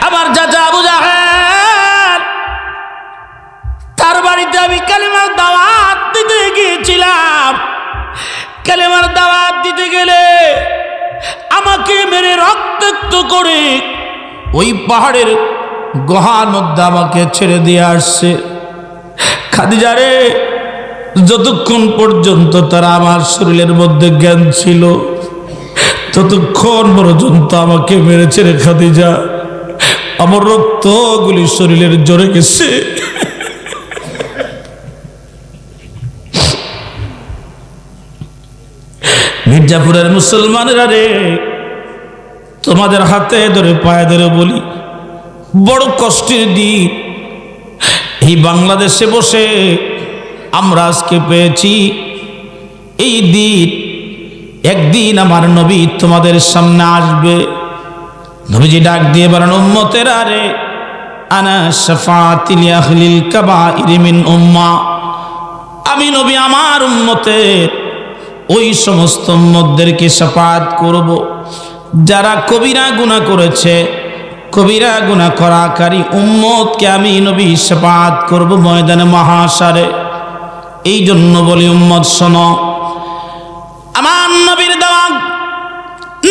আমার চাচা আবু জাহেল, তার বাড়িতে আমি কালিমার দাওয়াত দিতে গিয়েছিলাম। কালিমার দাওয়াত দিতে গেলে আমাকে মেরে রক্তাক্ত করে ওই পাহাড়ের গুহার মধ্যে আমাকে ছেড়ে দিয়ে আসছে। খাদিজা রে যতক্ষণ পর্যন্ত তারা আমার শরীরের মধ্যে জ্ঞান ছিল ততক্ষণ পর্যন্ত আমাকে মেরেছে রে খাদিজা। আমার রক্তগুলি শরীরের জোরে গেছে। মির্জাপুরের মুসলমানেরা রে, তোমাদের হাতে ধরে পায়ে ধরে বলি, বড় কষ্টের দিন এই বাংলাদেশে বসে আমরা আজকে পেয়েছি। এই দিন একদিন আমার নবী তোমাদের সামনে আসবে। নবীজি ডাক দিয়ে বলেন, উম্মতেরা রে, আনা শাফাআতুল আহলিল কাবাইর মিন উম্মাহ, আমি নবী আমার উম্মতের ওই সমস্ত উম্মতদেরকে শাফাআত করব যারা কবিরা গুনাহ করেছে। কবিরা গুনাহ করাকারী উম্মতকে আমি নবী শাফাআত করব ময়দানে মাহশারে। এই জন্য বলি উম্মত শোনো, আমার নবীর দেওয়া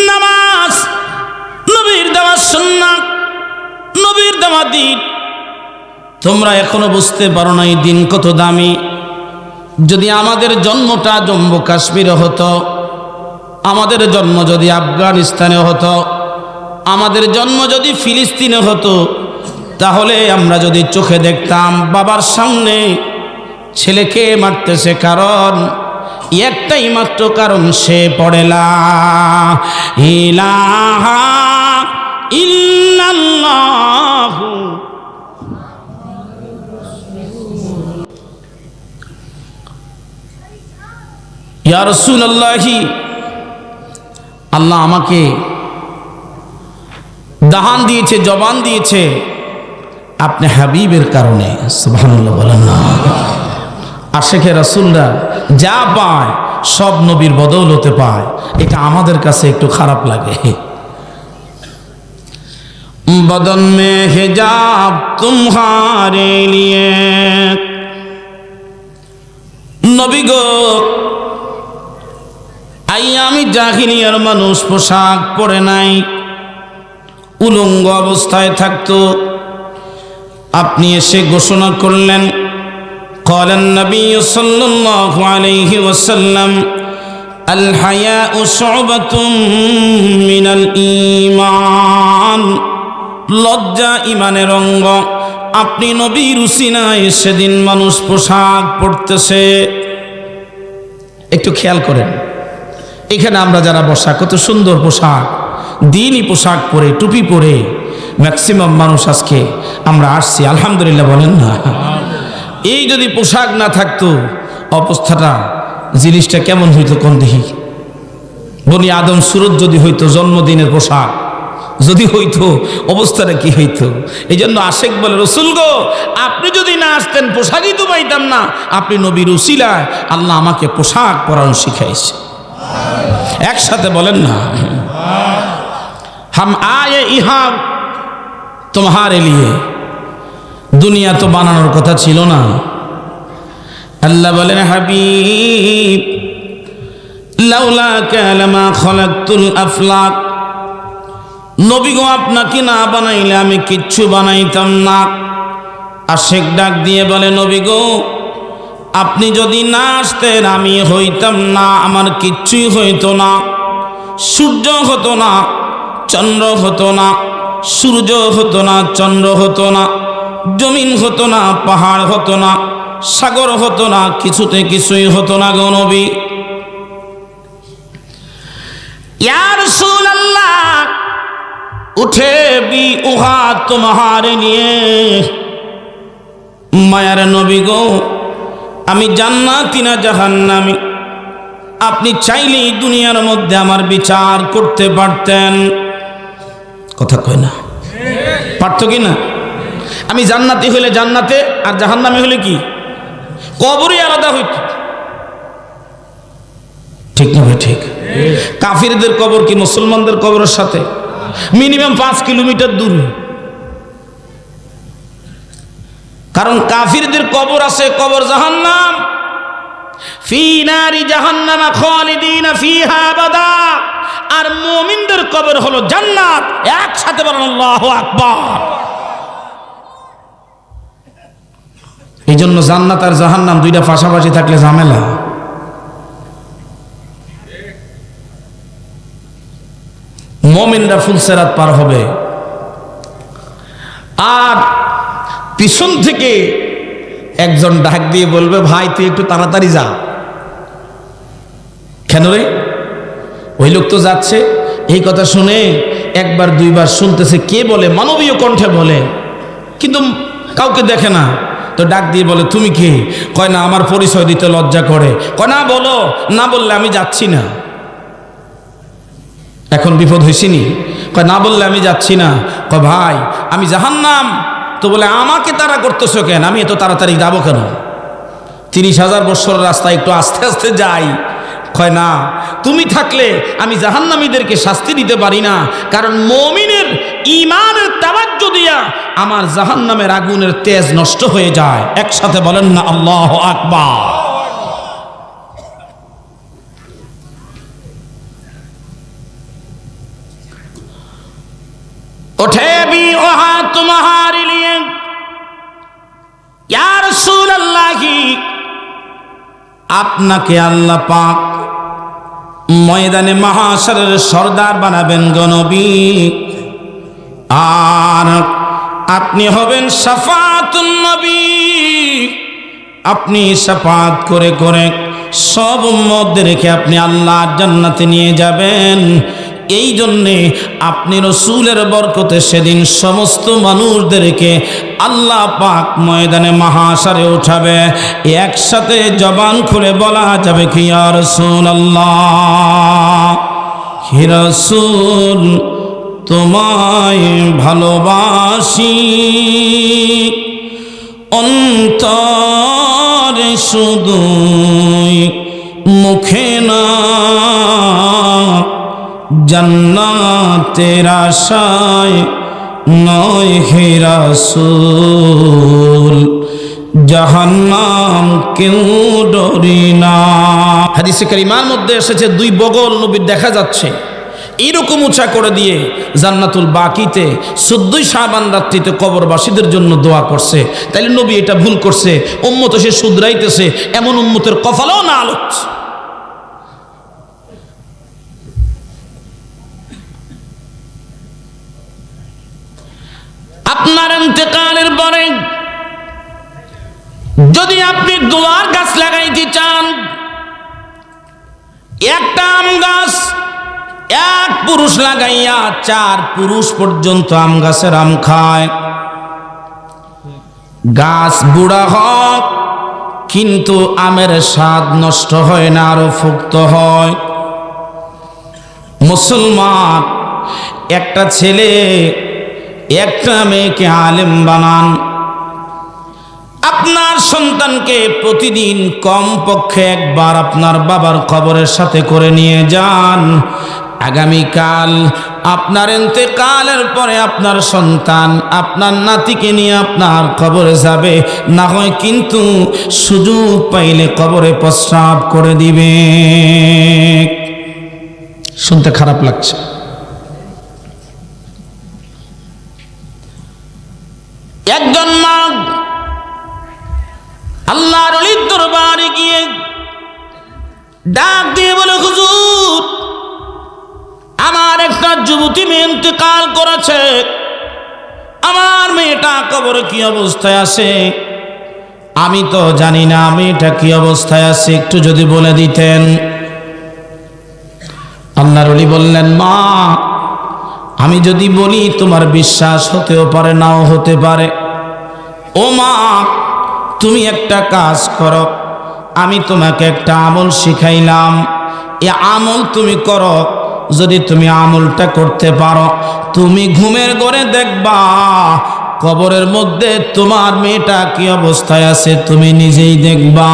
নামাজ, নবীর দেওয়া সুন্নাত, নবীর দেওয়া দিন তোমরা এখনো বুঝতে পারো না এই দিন কত দামি। যদি আমাদের জন্মটা জম্মু কাশ্মীরে হতো, আমাদের জন্ম যদি আফগানিস্তানে হতো, আমাদের জন্ম যদি ফিলিস্তিনে হতো, তাহলে আমরা যদি চোখে দেখতাম বাবার সামনে ছেলেকে মারতেছে, কারণ একটাই মাত্র কারণ, সে পড়ে লা ইলাহা ইল্লাল্লাহু। ইয়া রাসূলুল্লাহ, আল্লাহ আমাকে দাহান দিয়েছে, জবান দিয়েছে আপনি হাবিবের কারণে। সুবহানাল্লাহ বলেন না। আশিকে রাসূলরা যা পায় সব নবীর বদৌলতে পায়, এটা আমাদের কাছে একটু খারাপ লাগে। बदन में हिजाब तुम्हारे लिए, নবী গো আইয়ামি জাহিলিয়ার মানুষ পোশাক পরে নাই, উলঙ্গ অবস্থায় থাকতো। আপনি এসে ঘোষণা করলেন, قال النبي صلى الله عليه وسلم الحياء شعبة من الإيمان, লজ্জা ইমানের অঙ্গ। আপনি নবীর উসিলায় সেদিন মানুষ পোশাক পরতেছে। একটু খেয়াল করেন, এখানে আমরা যারা বসা, কত সুন্দর পোশাক, দিনই পোশাক পরে, টুপি পরে ম্যাক্সিমাম মানুষ আজকে আমরা আসছি, আলহামদুলিল্লাহ বলেন না। এই যদি পোশাক না থাকতো অবস্থাটা, জিনিসটা কেমন হইতো কোন দেখি। বনি আদম সুরত যদি হইতো, জন্মদিনের পোশাক যদি হইতো, অবস্থাটা কি হইতো। এই জন্য আশেক বলে, রসুল গো আপনি যদি না আসতেন পোশাকই তো পাইতাম না। আপনি নবীর উসিলায় আল্লাহ আমাকে পোশাক পরানো শিখাইছে। একসাথে বলেন না, হাম আয়ে ইহা তোমারে লিয়ে। দুনিয়া তো বানানোর কথা ছিল না। আল্লাহ বলেন, হাবিব লাউলা কালামা খলাকতুল আফলাক, নবী গো আপনাকে না বানাইলে আমি কিচ্ছু বানাইতাম না। আশেক ডাক দিয়ে বলে, নবী গো আপনি যদি না আসতেন আমি হইতাম না, আমার কিচ্ছুই হইতো না। সূর্য হতো না, চন্দ্র হতো না, সূর্য হতো না, চন্দ্র হতো না, জমিন হতো না, পাহাড় হতো না, সাগর হতো না, কিছুতে কিছুই হতো না গো নবী। ইয়া রাসূলুল্লাহ উঠে বি উহা তোমারে নিয়ে। মায়ার নবী গো আমি জান্নাতি না জাহান্নামী, আপনি চাইলেই দুনিয়ার মধ্যে আমার বিচার করতে পারতেন। কথা কয় না, পারত কি না? আমি জান্নাতি হইলে জান্নাতে, আর জাহান্নামী হইলে কি কবরই আলাদা হইত। ঠিক না ভাই? ঠিক। কাফিরদের কবর কি মুসলমানদের কবরের সাথে? মিনিমাম 5 কিলোমিটার দূর। কারণ কাফিরদের কবর আছে কবর জাহান্নাম, ফি নারি জাহান্নাম খালিদিনা ফিহা আবাদা, আর মুমিনদের কবর হলো জান্নাত। একসাথে বলেন আল্লাহু আকবার। এই জন্য জান্নাত আর জাহান্নাম দুইটা পাশাপাশি থাকলে ঝামেলা। মুমিনরা ফুলসেরাত পার হবে, আর পিছন থেকে একজন ডাক দিয়ে বলবে, ভাই তুই একটু তাড়াতাড়ি যা। কেন রে? ওই লোক তো যাচ্ছে। এই কথা শুনে একবার দুইবার শুনতেছে, কে বলে? মানবীয় কণ্ঠে বলে, কিন্তু কাউকে দেখে না। তো ডাক দিয়ে বলে, তুমি কে? কয় না আমার পরিচয় দিতে লজ্জা করে। কয় না বলো, না বললে আমি যাচ্ছি না। এখন বিপদ হয়েছিনি? কয় না বললে আমি যাচ্ছি না। কয় ভাই আমি জাহান্নাম। তো বলে আমাকে তাড়া করতেছো কেন? আমি এত তাড়াতাড়ি যাবো কেন? 30,000 বছর রাস্তা, একটু আস্তে আস্তে যাই। কয় না, তুমি থাকলে আমি জাহান্নামীদেরকে শাস্তি দিতে পারি না, কারণ মুমিনের ঈমানের তাওয়াজ্জু দিয়া আমার জাহান্নামের আগুনের তেজ নষ্ট হয়ে যায়। একসাথে বলেন না আল্লাহু আকবার। उठे भी वहां तुम्हारे लिए या रसूल अल्लाह, আপনাকে আল্লাহ পাক ময়দানে মাহশরের সরদার বানাবেন গো নবী, আর আপনি হবেন শাফাআতুন নবী। আপনি শাফাআত করে করে সব উম্মতদেরকে আপনি আল্লাহর জান্নাতে নিয়ে যাবেন। এই জন্যে আপনি রসুলের বরকতে সেদিন সমস্ত মানুষদেরকে আল্লাহ পাক ময়দানে মাহশরে উঠাবে। একসাথে জবান খুলে বলা যাবে কি ইয়া রাসূলুল্লাহ, হে রাসূল তোমায় ভালোবাসি, অন্তরে শুধুই মুখে না, জান্নাতের আশায় নয় হে রাসূল, জাহান্নাম কেউ ডরি না। হাদিসে কারিমার মধ্যে এসেছে দুই বগল নবীর দেখা যাচ্ছে, এইরকম উঁচা করে দিয়ে জান্নাতুল বাকিতে 14ই শাবান রাত্রিতে কবরবাসীদের জন্য দোয়া করছে। তাইলে নবী এটা ভুল করছে, উম্মত সে শুধরাইতেছে, এমন উম্মতের কপালও না আলোচ। আপনার ইন্তেকালের পরে যদি আপনি দোয়ার গাছ লাগাইতে চান, একটা আম গাছ এক পুরুষ লাগাইয়া 4 পুরুষ পর্যন্ত আম গাছের আম খায়। গাছ বুড়া হোক কিন্তু আমের স্বাদ নষ্ট হয় না, আরো ফুক্ত হয়। মুসলমান একটা ছেলে একটা মেয়েকে আলেম বানান, আপনার সন্তানকে প্রতিদিন কমপক্ষে একবার আপনার বাবার কবরের সাথে করে নিয়ে যান। আগামীকাল আপনার ইন্তেকালের পরে আপনার সন্তান আপনার নাতিকে নিয়ে আপনার কবরে যাবে, না হয় কিন্তু সুযোগ পাইলে কবরে প্রস্রাব করে দিবে। শুনতে খারাপ লাগছে। একজন মা আল্লাহর ওলির দরবারে গিয়ে ডাক দিয়ে বলে, হুজুর আমার একটা যুবতী মেয়ে ইন্তেকাল করেছে, আমার মেয়েটা কবরে কি অবস্থায় আছে? আমি তো জানি না মেয়েটা কি অবস্থায় আছে, একটু যদি বলে দিতেন। আল্লাহর ওলি বললেন, মা আমি যদি বলি তোমার বিশ্বাস হতেও পারে নাও হতে পারে। ও মা তুমি একটা কাজ করো, আমি তোমাকে একটা আমল শিখাইলাম, এ আমল তুমি করো। যদি তুমি আমলটা করতে পারো, তুমি ঘুমের ঘরে দেখবা কবরের মধ্যে তোমার মেয়েটা কি অবস্থায় আছে, তুমি নিজেই দেখবা।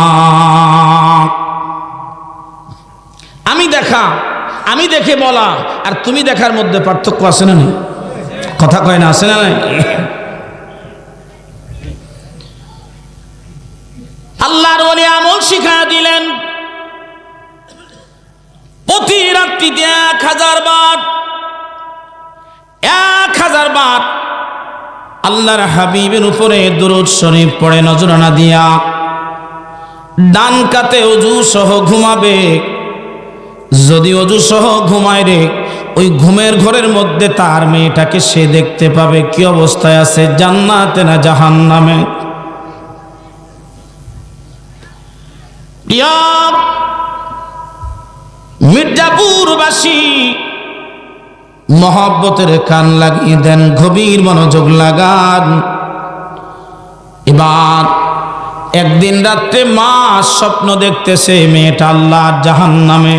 আমি দেখে বলা আর তুমি দেখার মধ্যে পার্থক্য আছে না? নেই? কথা কয় না, আছে না? নাই? আল্লাহর ওলি আমল শিখা দিলেন, প্রতি রাত্রিতে 1000 বার আল্লাহর হাবিবের উপরে দুরূদ শরীফ পড়ে নজরানা দিয়া ডান কাতে ওযু সহ ঘুমাবে। যদি ওযু সহ ঘুমায় রে, ওই ঘুমের ঘরের মধ্যে তার মেয়েটাকে সে দেখতে পাবে কি অবস্থায় আছে, জান্নাতে না জাহান্নামে। মির্জাপুরবাসী মহব্বতের কান লাগিয়ে দেন, গভীর মনোযোগ লাগান। এবার একদিন রাত্রে মা স্বপ্ন দেখতেছে মেয়েটা আল্লাহর জাহান্নামে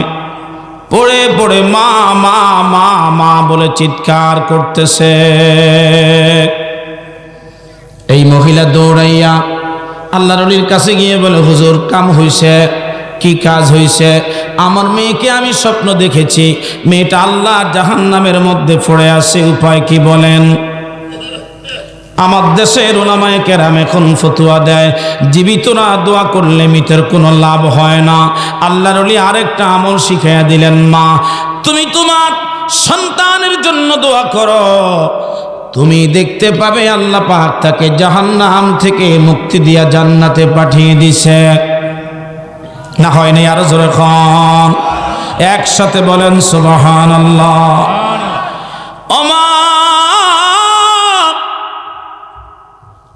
পড়ে পড়ে মা মা মা মা বলে চিৎকার করতেছে। এই মহিলা দৌড়াইয়া আল্লাহর ওলির কাছে গিয়ে বলে, হুজুর কাম হইছে। কি কাজ হইছে? আমার মেয়েকে আমি স্বপ্ন দেখেছি, মেয়েটা আল্লাহর জাহান্নামের মধ্যে পড়ে আছে, উপায় কি বলেন? আমার দেশের উলামায়ে কেরাম এখন ফতোয়া দেয়, জীবিতরা দোয়া করলে মৃতের কোনো লাভ হয় না। আল্লাহর ওলি আরেকটা আমল শিখাইয়া দিলেন, মা তুমি তোমার সন্তানের জন্য দোয়া করো, তুমি দেখতে পাবে আল্লাহ পাক তাকে জাহান্নাম থেকে মুক্তি দিয়া জান্নাতে পাঠিয়ে দিছে। না হয় নাই? আরো জোরে খান, একসাথে বলেন সুবহানাল্লাহ। ও মা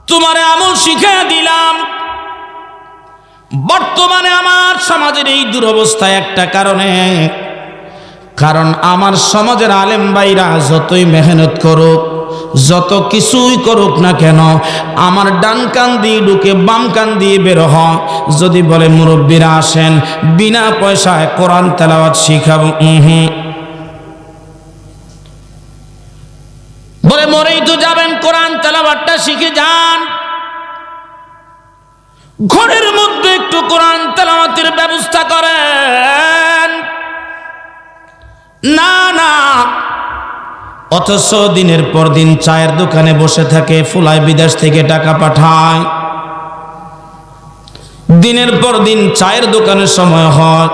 তোমারে আমল শিখিয়ে দিলাম। বর্তমানে আমার সমাজের এই দুরবস্থা একটা কারণ আমার সমাজের আলেম ভাইরা যতই মেহনত করুক, যত কিছুই করুক না কেন, আমার ডান কান দিয়ে ঢুকে বাম কান দিয়ে বের হয়। যদি বলে মুরব্বীরা আসেন বিনা পয়সায় কোরআন তেলাওয়াত শিখাবো, ব্যাপারটা শিখে যান। ঘরের মধ্যে একটু কোরআন তেলাওয়াতের ব্যবস্থা করেন। না না, অথচ দিনের পর দিন চায়ের দোকানে বসে থাকে, ফুলায় বিদেশ থেকে টাকা পাঠায়। দিনের পর দিন চায়ের দোকানের সময় হয়,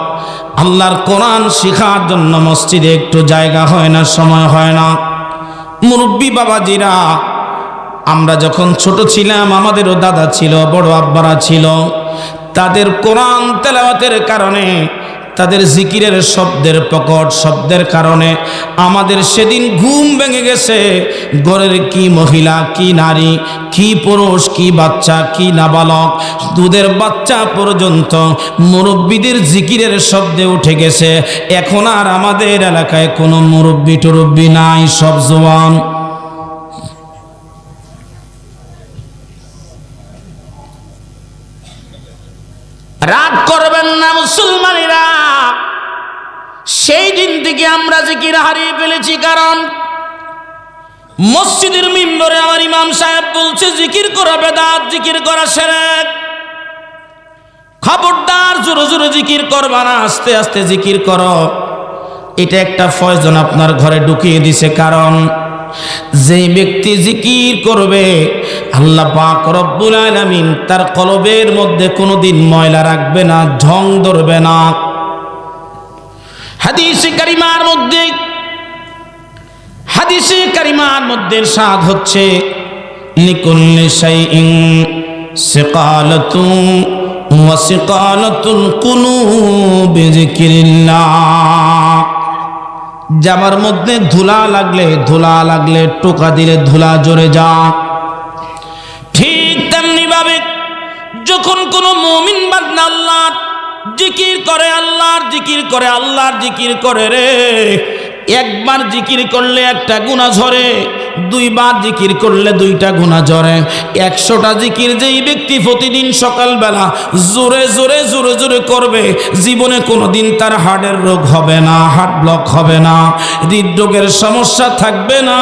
আল্লাহর কোরআন শেখার জন্য মসজিদে একটু জায়গা হয় না, সময় হয় না। মুরব্বী বাবাজিরা, আমরা যখন ছোট ছিলাম আমাদেরও দাদা ছিল, বড় আব্বারা ছিল, তাদের কোরআন তেলাওয়াতের কারণে, তাদের জিকিরের শব্দের প্রকট শব্দের কারণে আমাদের সেদিন ঘুম ভেঙে গেছে। ঘরের কি মহিলা, কি নারী, কি পুরুষ, কি বাচ্চা, কি নাবালক, দুধের বাচ্চা পর্যন্ত মুরব্বীদের জিকিরের শব্দে উঠে গেছে। এখন আর আমাদের এলাকায় কোনো মুরব্বী টুরব্বী নাই, সব জওয়ান। রাগ করবেন না মুসলমানেরা, সেই দিন থেকে আমরা জিকির হারিয়ে ফেলেছি। কারণ মসজিদের মিম্বরে আমার ইমাম সাহেব বলছে জিকির করা বেদাত, জিকির করা শিরক। খবরদার, জোরে জোরে জিকির করবা না, আস্তে আস্তে জিকির করো। এটা একটা ফয়জন আপনার ঘরে ঢুকিয়ে দিছে। কারণ যেই ব্যক্তি জিকির করবে, আল্লাহ পাক রব্বুল আলামিন তার কলবের মধ্যে কোনোদিন ময়লা রাখবে না, ঢং ধরবে না। হাদিসে কারিমার মধ্যে ইরশাদ হচ্ছে, লিকুল্লি শাইইন সিকালাতুন ওয়া সিকালাতুল কুলুবি যিকরিল্লাহ। জামার মধ্যে ধুলা লাগলে টোকা দিলে ধুলা জড়ে যা। ঠিক তেমনি ভাবে যখন কোনো মুমিন বান্দা আল্লাহর জিকির করে রে, একবার জিকির করলে একটা গুনাহ ঝরে, দুইবার জিকির করলে দুইটা গুনাহ ঝরে। 100টা জিকির যেই ব্যক্তি প্রতিদিন সকালবেলা জোরে জোরে জোরে জোরে করবে, জীবনে কোনোদিন তার হার্টের রোগ হবে না, হার্ট ব্লক হবে না, হৃদরোগের সমস্যা থাকবে না।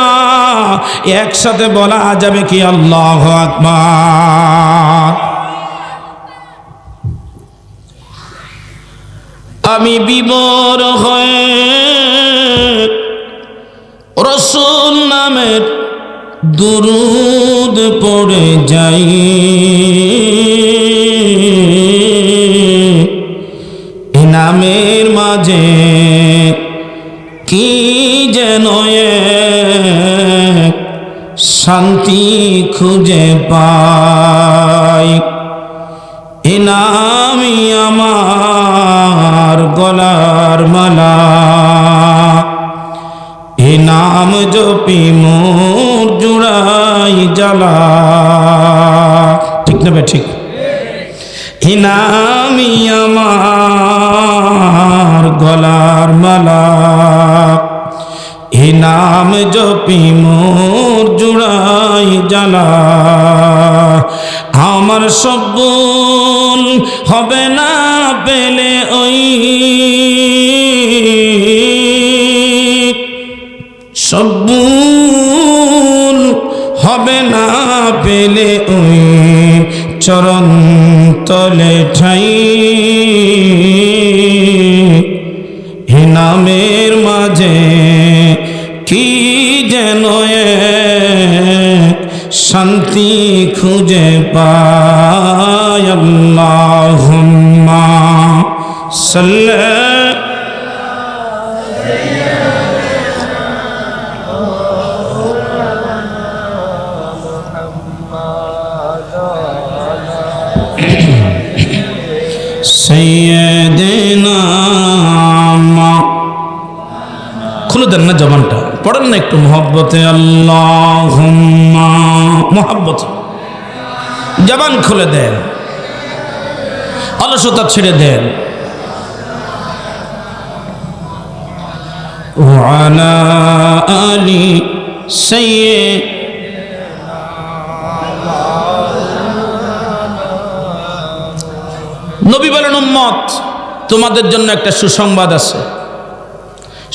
একসাথে বলা যাবে কি আল্লাহু আকবার। আমি বিবর হয়ে রাসূল নামের দুরুদ পড়ে যাই, এ নামের মাঝে কি যেন এক শান্তি খুঁজে পাই। এ নামই আমার গলার মালা, এ নাম জপি মোর জুড়াই জ্বালা। ঠিক না বে ঠিক? এ নামই আমার গলার মালা, এ নাম জপি মোর জুড়াই জ্বালা। আমার সব ভুল হবে না পেলে ওই, সব ভুল হবে না পেলে ওই চরণ তলে ঠাই। হে নামের মাঝে কি যেন এক শান্তি খুঁজে পাই। আল্লাহুম্মা সাল্লি সাইয়্যিদিনা। খুলে দেন না জবানটা, পড়েন না একটু মোহব্বতে, আল্লাহুম্মা, মোহব্বতে জবান খুলে দেন, অলসতা ছেড়ে দেন। ওয়া আলা আলি সাইয়্যিদিনা। নবী বলেন, উম্মত তোমাদের জন্য একটা সুসংবাদ আছে।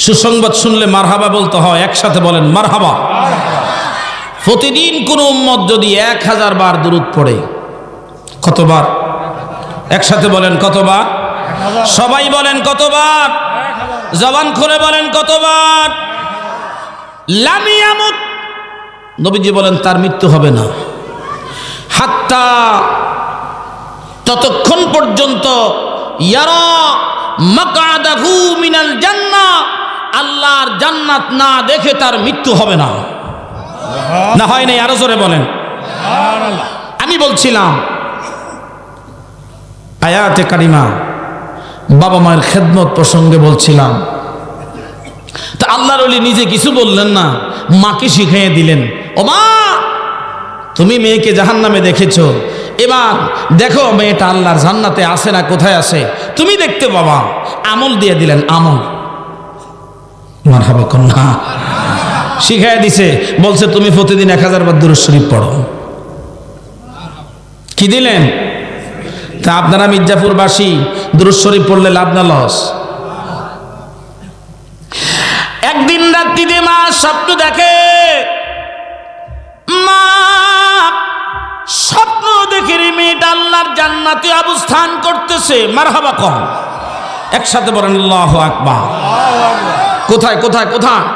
সুসংবাদ শুনলে মারহাবা বলতে হয়, একসাথে বলেন মারহাবা। প্রতিদিন কোন উম্মত যদি 1000 বার দুরূদ পড়ে, কতবার? একসাথে বলেন কতবার? সবাই বলেন কতবার? জবান খুলে বলেন কতবার? লাম ইয়ামুত, নবীজি বলেন তার মৃত্যু হবে না, হাত্তা, ততক্ষণ পর্যন্ত ইয়ারা মাকআদাহু মিনাল জান্নাহ, আল্লাহর জান্নাত না দেখে তার মৃত্যু হবে না। না হয় নাই? আরো জোরে বলেন। আমি বলছিলাম আয়াতে কারিমা বাবা মায়ের খেদমত প্রসঙ্গে বলছিলাম, তা আল্লাহর ওলি নিজে কিছু বললেন না, মাকে শিখিয়ে দিলেন। ও মা, তুমি মেয়েকে জাহান্নামে দেখেছো, এবার দেখো মেয়েটা আল্লাহর জান্নাতে আছে না কোথায় আছে, তুমি দেখতে বাবা। আমল দিয়ে দিলেন, আমল। মারহাবা কন্যা শিখাই দিছে, বলছে তুমি প্রতিদিন 1000 বার দুরূদ শরীফ পড়ো। কি দিলেন? তা আপনারা মির্জাপুরবাসী দুরূদ শরীফ পড়লে লাভ না লস? একদিন রাত্রিতে মা স্বপ্ন দেখে, মা স্বপ্ন দেখে মেয়েটা আল্লাহর জান্নাতে অবস্থান করতেছে। মারহাবা কম, একসাথে বলেন আল্লাহু আকবার। কোথায় কোথায় কোথায়?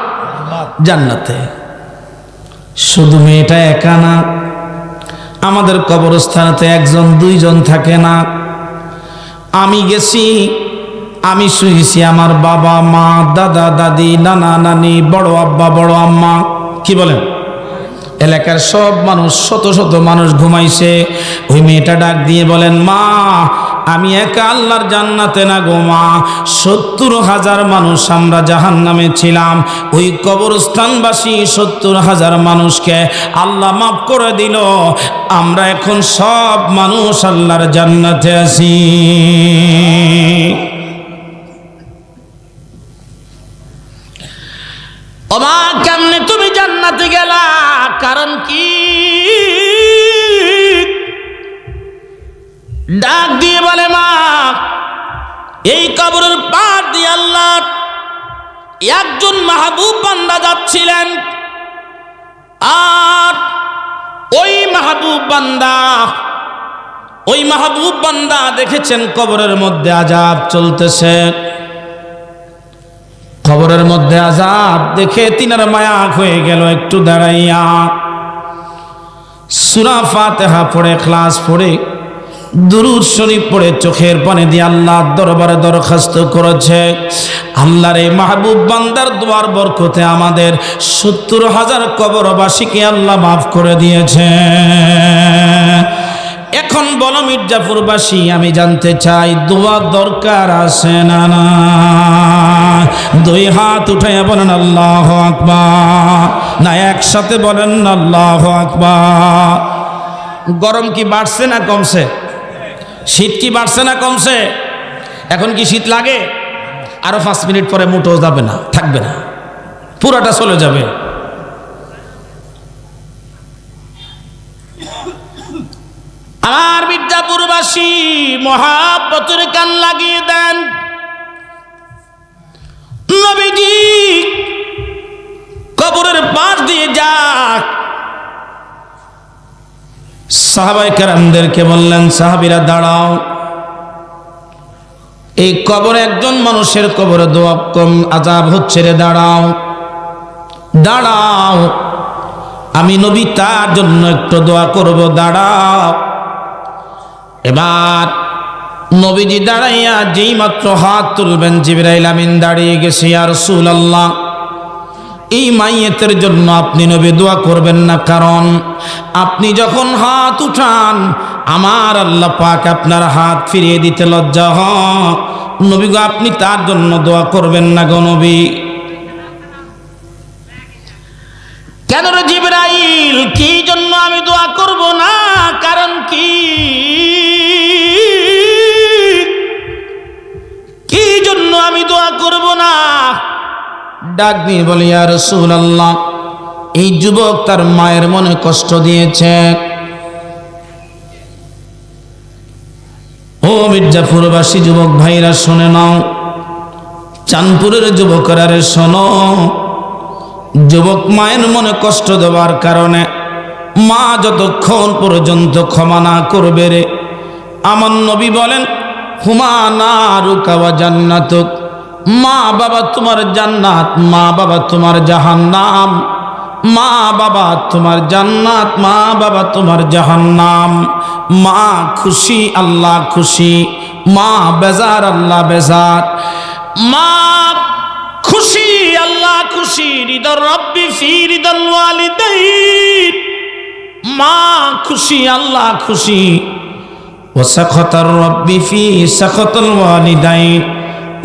জান্নাতে। শুধু মেয়েটা একা না, আমাদের কবরস্থানেতে 1 2 জন থাকে না। আমি গেছি, আমি শুয়েছি, আমার বাবা মা দাদা দাদি নানা নানি বড় আব্বা বড় আম্মা, কি বলেন, এলাকার সব মানুষ, শত শত মানুষ ঘুমাইছে। ওই মেয়েটা ডাক দিয়ে বলেন, মা আমি একা আল্লাহর জান্নাতে না গো মা, 70,000 মানুষ আমরা জাহান্নামে ছিলাম। ওই কবরস্থানবাসী 70,000 মানুষকে আল্লাহ মাফ করে দিল, আমরা এখন সব মানুষ আল্লাহর জান্নাতে আছি। ও মা, কেমনে তুমি জান্নাতে গেলা? কারণ কি? ডাক দিয়ে বলে, মা এই কবরের পার দিয়ে আল্লাহ একজন মাহবুব বান্দা যাচ্ছিলেন, আর ওই মাহবুব বান্দা দেখেছেন কবরের মধ্যে আযাব চলতেছে। কবরের মধ্যে আযাব দেখে তিনার মায়া হয়ে গেল, একটু দাঁড়াইয়া সূরা ফাতিহা পড়ে, ইখলাস পড়ে, দুরূদ শরীফ পড়ে, চোখের পানি দিয়ে আল্লাহর দরবারে দরখাস্ত করেছে, আল্লাহর এই মাহবুব বান্দার দোয়ার বরকতে আমাদের 70,000 কবরবাসীকে আল্লাহ মাফ করে দিয়েছে। এখন বলো মির্জাপুরবাসী, আমি জানতে চাই দোয়া দরকার আছে না না? 2 হাত উঠাইয়া বলেন আল্লাহু আকবার, না একসাথে বলেন আল্লাহু আকবার। গরম কি বাড়ছে না কমছে? শীত কি বাড়ছে না কমছে? এখন কি শীত লাগে? আরো 5 মিনিট পরে মোটেও যাবে না, থাকবে না, পুরাটা চলে যাবে। আমার মির্জাপুরবাসী মহাব্বতের কান লাগিয়ে দেন, নবীজি কবরের পাশ দিয়ে যাক। সাহাবায়ে কেরামদেরকে বললেন, সাহাবীরা দাঁড়াও, এই কবরে একজন মানুষের কবরে দোয়া কম আযাব হচ্ছে রে, দাঁড়াও দাঁড়াও, আমি নবী তার জন্য একটু দোয়া করব, দাঁড়াও। এবার নবীজি দাঁড়াইয়া যেই মাত্র হাত তুলবেন, জিবরাইল আমিন দাঁড়িয়ে গেছে, ইয়া রাসূলুল্লাহ এই মাইয়েতের জন্য আপনি নবী দোয়া করবেন না, কারণ আপনি যখন হাত উঠান আমার আল্লাহ পাক আপনার হাত ফিরিয়ে দিতে লজ্জা হয়। নবী গো, আপনি তার জন্য দোয়া করবেন না গো নবী। কেন রে জিবরাইল, কি জন্য আমি দোয়া করব না? কারণ কি জন্য আমি দোয়া করব না? ডাক দিয়ে বলি, ইয়া রাসূলুল্লাহ এই যুবক তার মায়ের মনে কষ্ট দিয়েছে। ও মির্জাপুরবাসী যুবক ভাইরা শুনে নাও, চাঁদপুরের যুবকরা রে শোনো, যুবক মায়ের মনে কষ্ট দেওয়ার কারণে মা যতক্ষণ পর্যন্ত ক্ষমা না করবে রে, আমার নবী বলেন হুমা নারুকা ওয়া জান্নাতুক, মা বাবা তোমার জান্নাত, মা বাবা তোমার জাহান্নাম, মা বাবা তোমার জান্নাত, মা বাবা তোমার জাহান্নাম। মা খুশি আল্লাহ খুশি, মা বেজার আল্লাহ বেজার। মা খুশি আল্লাহ খুশি, রিদর রব্বি ফি রিদাল ওয়ালিদাইন, মা খুশি আল্লাহ খুশি, ওয়া সাখাতার রব্বি ফি সাখাতাল ওয়ালিদাইন,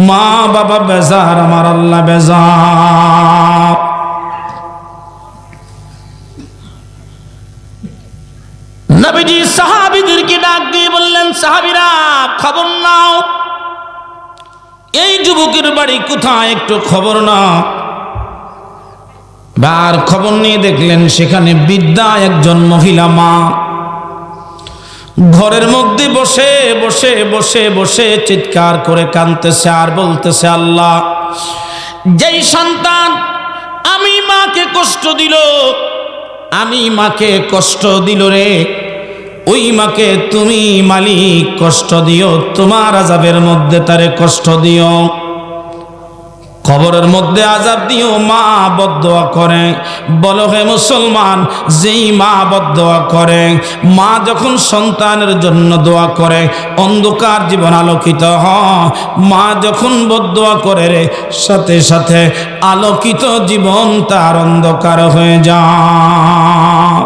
মা বাবা বেজার আমার আল্লাহ বেজার। নবীজি সাহাবীদেরকে ডাক দিয়ে বললেন, সাহাবীরা খবর নাও, এই যুবকের বাড়ি কোথায় একটু খবর নাও। বার খবর নিয়ে দেখলেন সেখানে বৃদ্ধা একজন মহিলা মা ঘরের মধ্যে বসে বসে বসে বসে চিৎকার করে কাঁদতেছে আর বলতেছে, আল্লাহ যেই সন্তান আমি মাকে কষ্ট দিল, আমি মাকে কষ্ট দিল রে, ওই মাকে তুমি মালিক কষ্ট দিও, তোমার আযাবের মধ্যে তারে কষ্ট দিও, কবরের মধ্যে আযাব দিও। মা বদদোয়া করে। বলো হে মুসলমান, যেই মা বদদোয়া করে, মা যখন সন্তানের জন্য দোয়া করে অন্ধকার জীবন আলোকিত হয়, মা যখন বদদোয়া করে রে, সাথে সাথে আলোকিত জীবন তার অন্ধকার হয়ে যায়।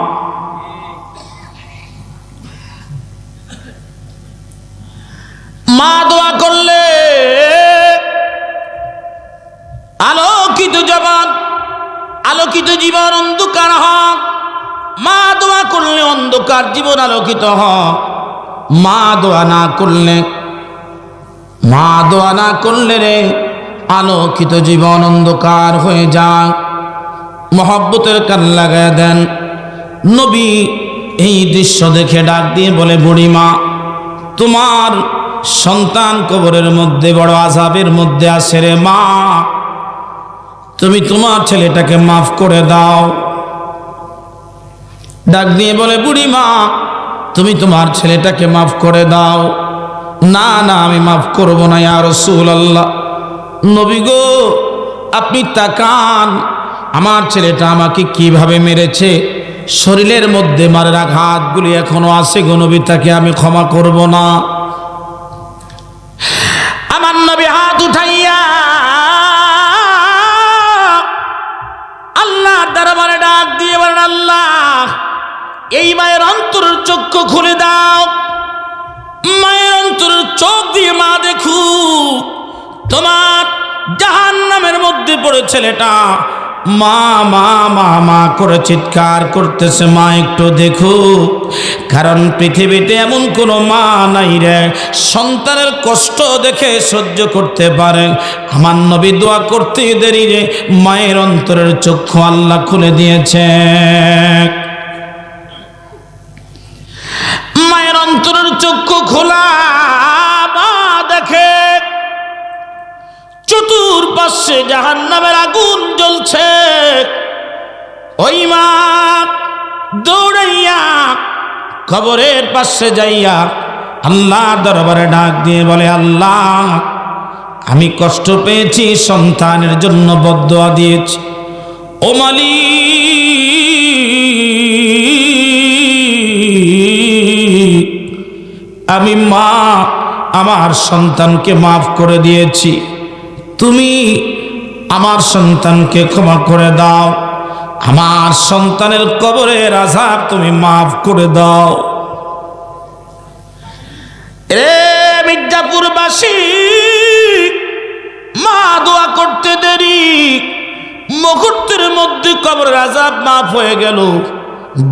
মা দোয়া করলে আলোকিত জীবন, আলোকিত জীবন অন্ধকার হয়। মা দোয়া করলে অন্ধকার জীবন আলোকিত হয়। মা দোয়া না করলে, মা দোয়া না করলে রে আলোকিত জীবন অন্ধকার হয়ে যায়। মহব্বতের কান লাগায় দেন। নবী এই দৃশ্য দেখে ডাক দিয়ে বলে, বুড়িমা তোমার সন্তান কবরের মধ্যে বড় আযাবের মধ্যে আছে রে মা, তুমি তোমার ছেলেটাকে মাফ করে দাও। ডাক দিয়ে বলে, বুড়িমা তুমি তোমার ছেলেটাকে মাফ করে দাও। না না আমি মাফ করব না ইয়া রাসূলুল্লাহ। নবী গো আপনি তাকান, আমার ছেলেটা আমাকে কিভাবে মেরেছে, শরীরের মধ্যে মারের আঘাতগুলি এখনো আছে গো নবী, তাকে আমি ক্ষমা করব না। আমার নবী হাত উঠাইয়া আল্লাহর দরবারে ডাক দিয়ে বলেন, আল্লাহ এই মায়ের অন্তরের চক্ষু খুলে দাও, মায়ের অন্তরের চোখ দিয়ে মা দেখুক তোমার জাহান্নামের মধ্যে পড়ে ছেলেটা মা মা মা মা করে চিৎকার করতেছে, মা একটু দেখুক। কারণ পৃথিবীতে এমন কোনো মা নাই রে সন্তানের কষ্ট দেখে সহ্য করতে পারে। আমার নবী দোয়া করতে দেরি রে মায়ের অন্তরের চক্ষু আল্লাহ খুলে দিয়েছে। মায়ের অন্তরের চক্ষু খোলা, মা দেখে চতুর্পাশে জাহান্নামের আগুন জ্বলছে। ওই মা দৌড়াইয়া কবরের পাশে যাইয়া আল্লাহর দরবারে ডাক দিয়ে বলে, আল্লাহ আমি কষ্ট পেয়েছি, সন্তানের জন্য বদদোয়া দিয়েছি, ও মালিক আমি মা আমার সন্তানকে মাফ করে দিয়েছি, তুমি আমার সন্তানকে ক্ষমা করে দাও, আমার সন্তানের কবরের আযাব তুমি মাফ করে দাও। রে মির্জাপুরবাসী, মা দোয়া করতে দেরি, মুহূর্তের মধ্যে কবরের আযাব মাফ হয়ে গেল।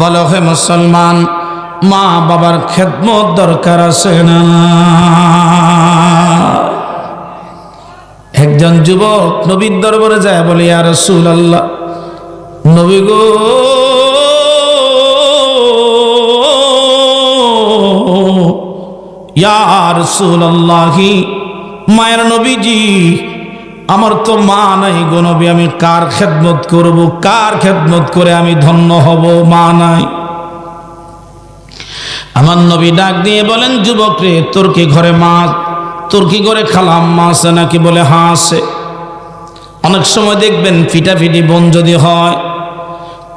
বলো হে মুসলমান, মা বাবার খেদমত দরকার আছে না? একজন যুবক নবীর দরবারে যায় বলে, ইয়া রাসূলুল্লাহ নবী গো ইয়া রাসূলুল্লাহ, মায়ের নবীজি আমার তো মা নাই গো নবী, আমি কার খেদমত করব, কার খেদমত করে আমি ধন্য হব, মা নাই। আমার নবী ডাক দিয়ে বলেন, যুবক রে, তোর কি ঘরে মা, তোর কি ঘরে খালাম্মা আছে নাকি? বলে হ্যাঁ আছে। অনেক সময় দেখবেন ফিটাফিটি বোন যদি হয়,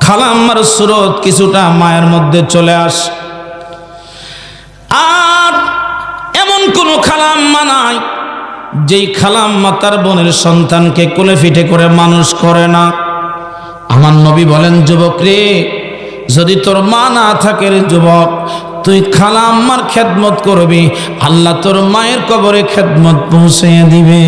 খালাম্মার সুরত কিছুটা মায়ের মধ্যে চলে আসে। আর এমন কোনো খালাম্মা নাই যেই খালাম্মা তার বোনের সন্তানকে কোলে পিঠে করে মানুষ করে না। আমার নবী বলেন, যুবক রে, যদি তোর মা না থাকে রে যুবক, তুই খালাম্মার খেদমত করবি, আল্লাহ তোর মায়ের কবরে খেদমত পৌঁছে দিবে।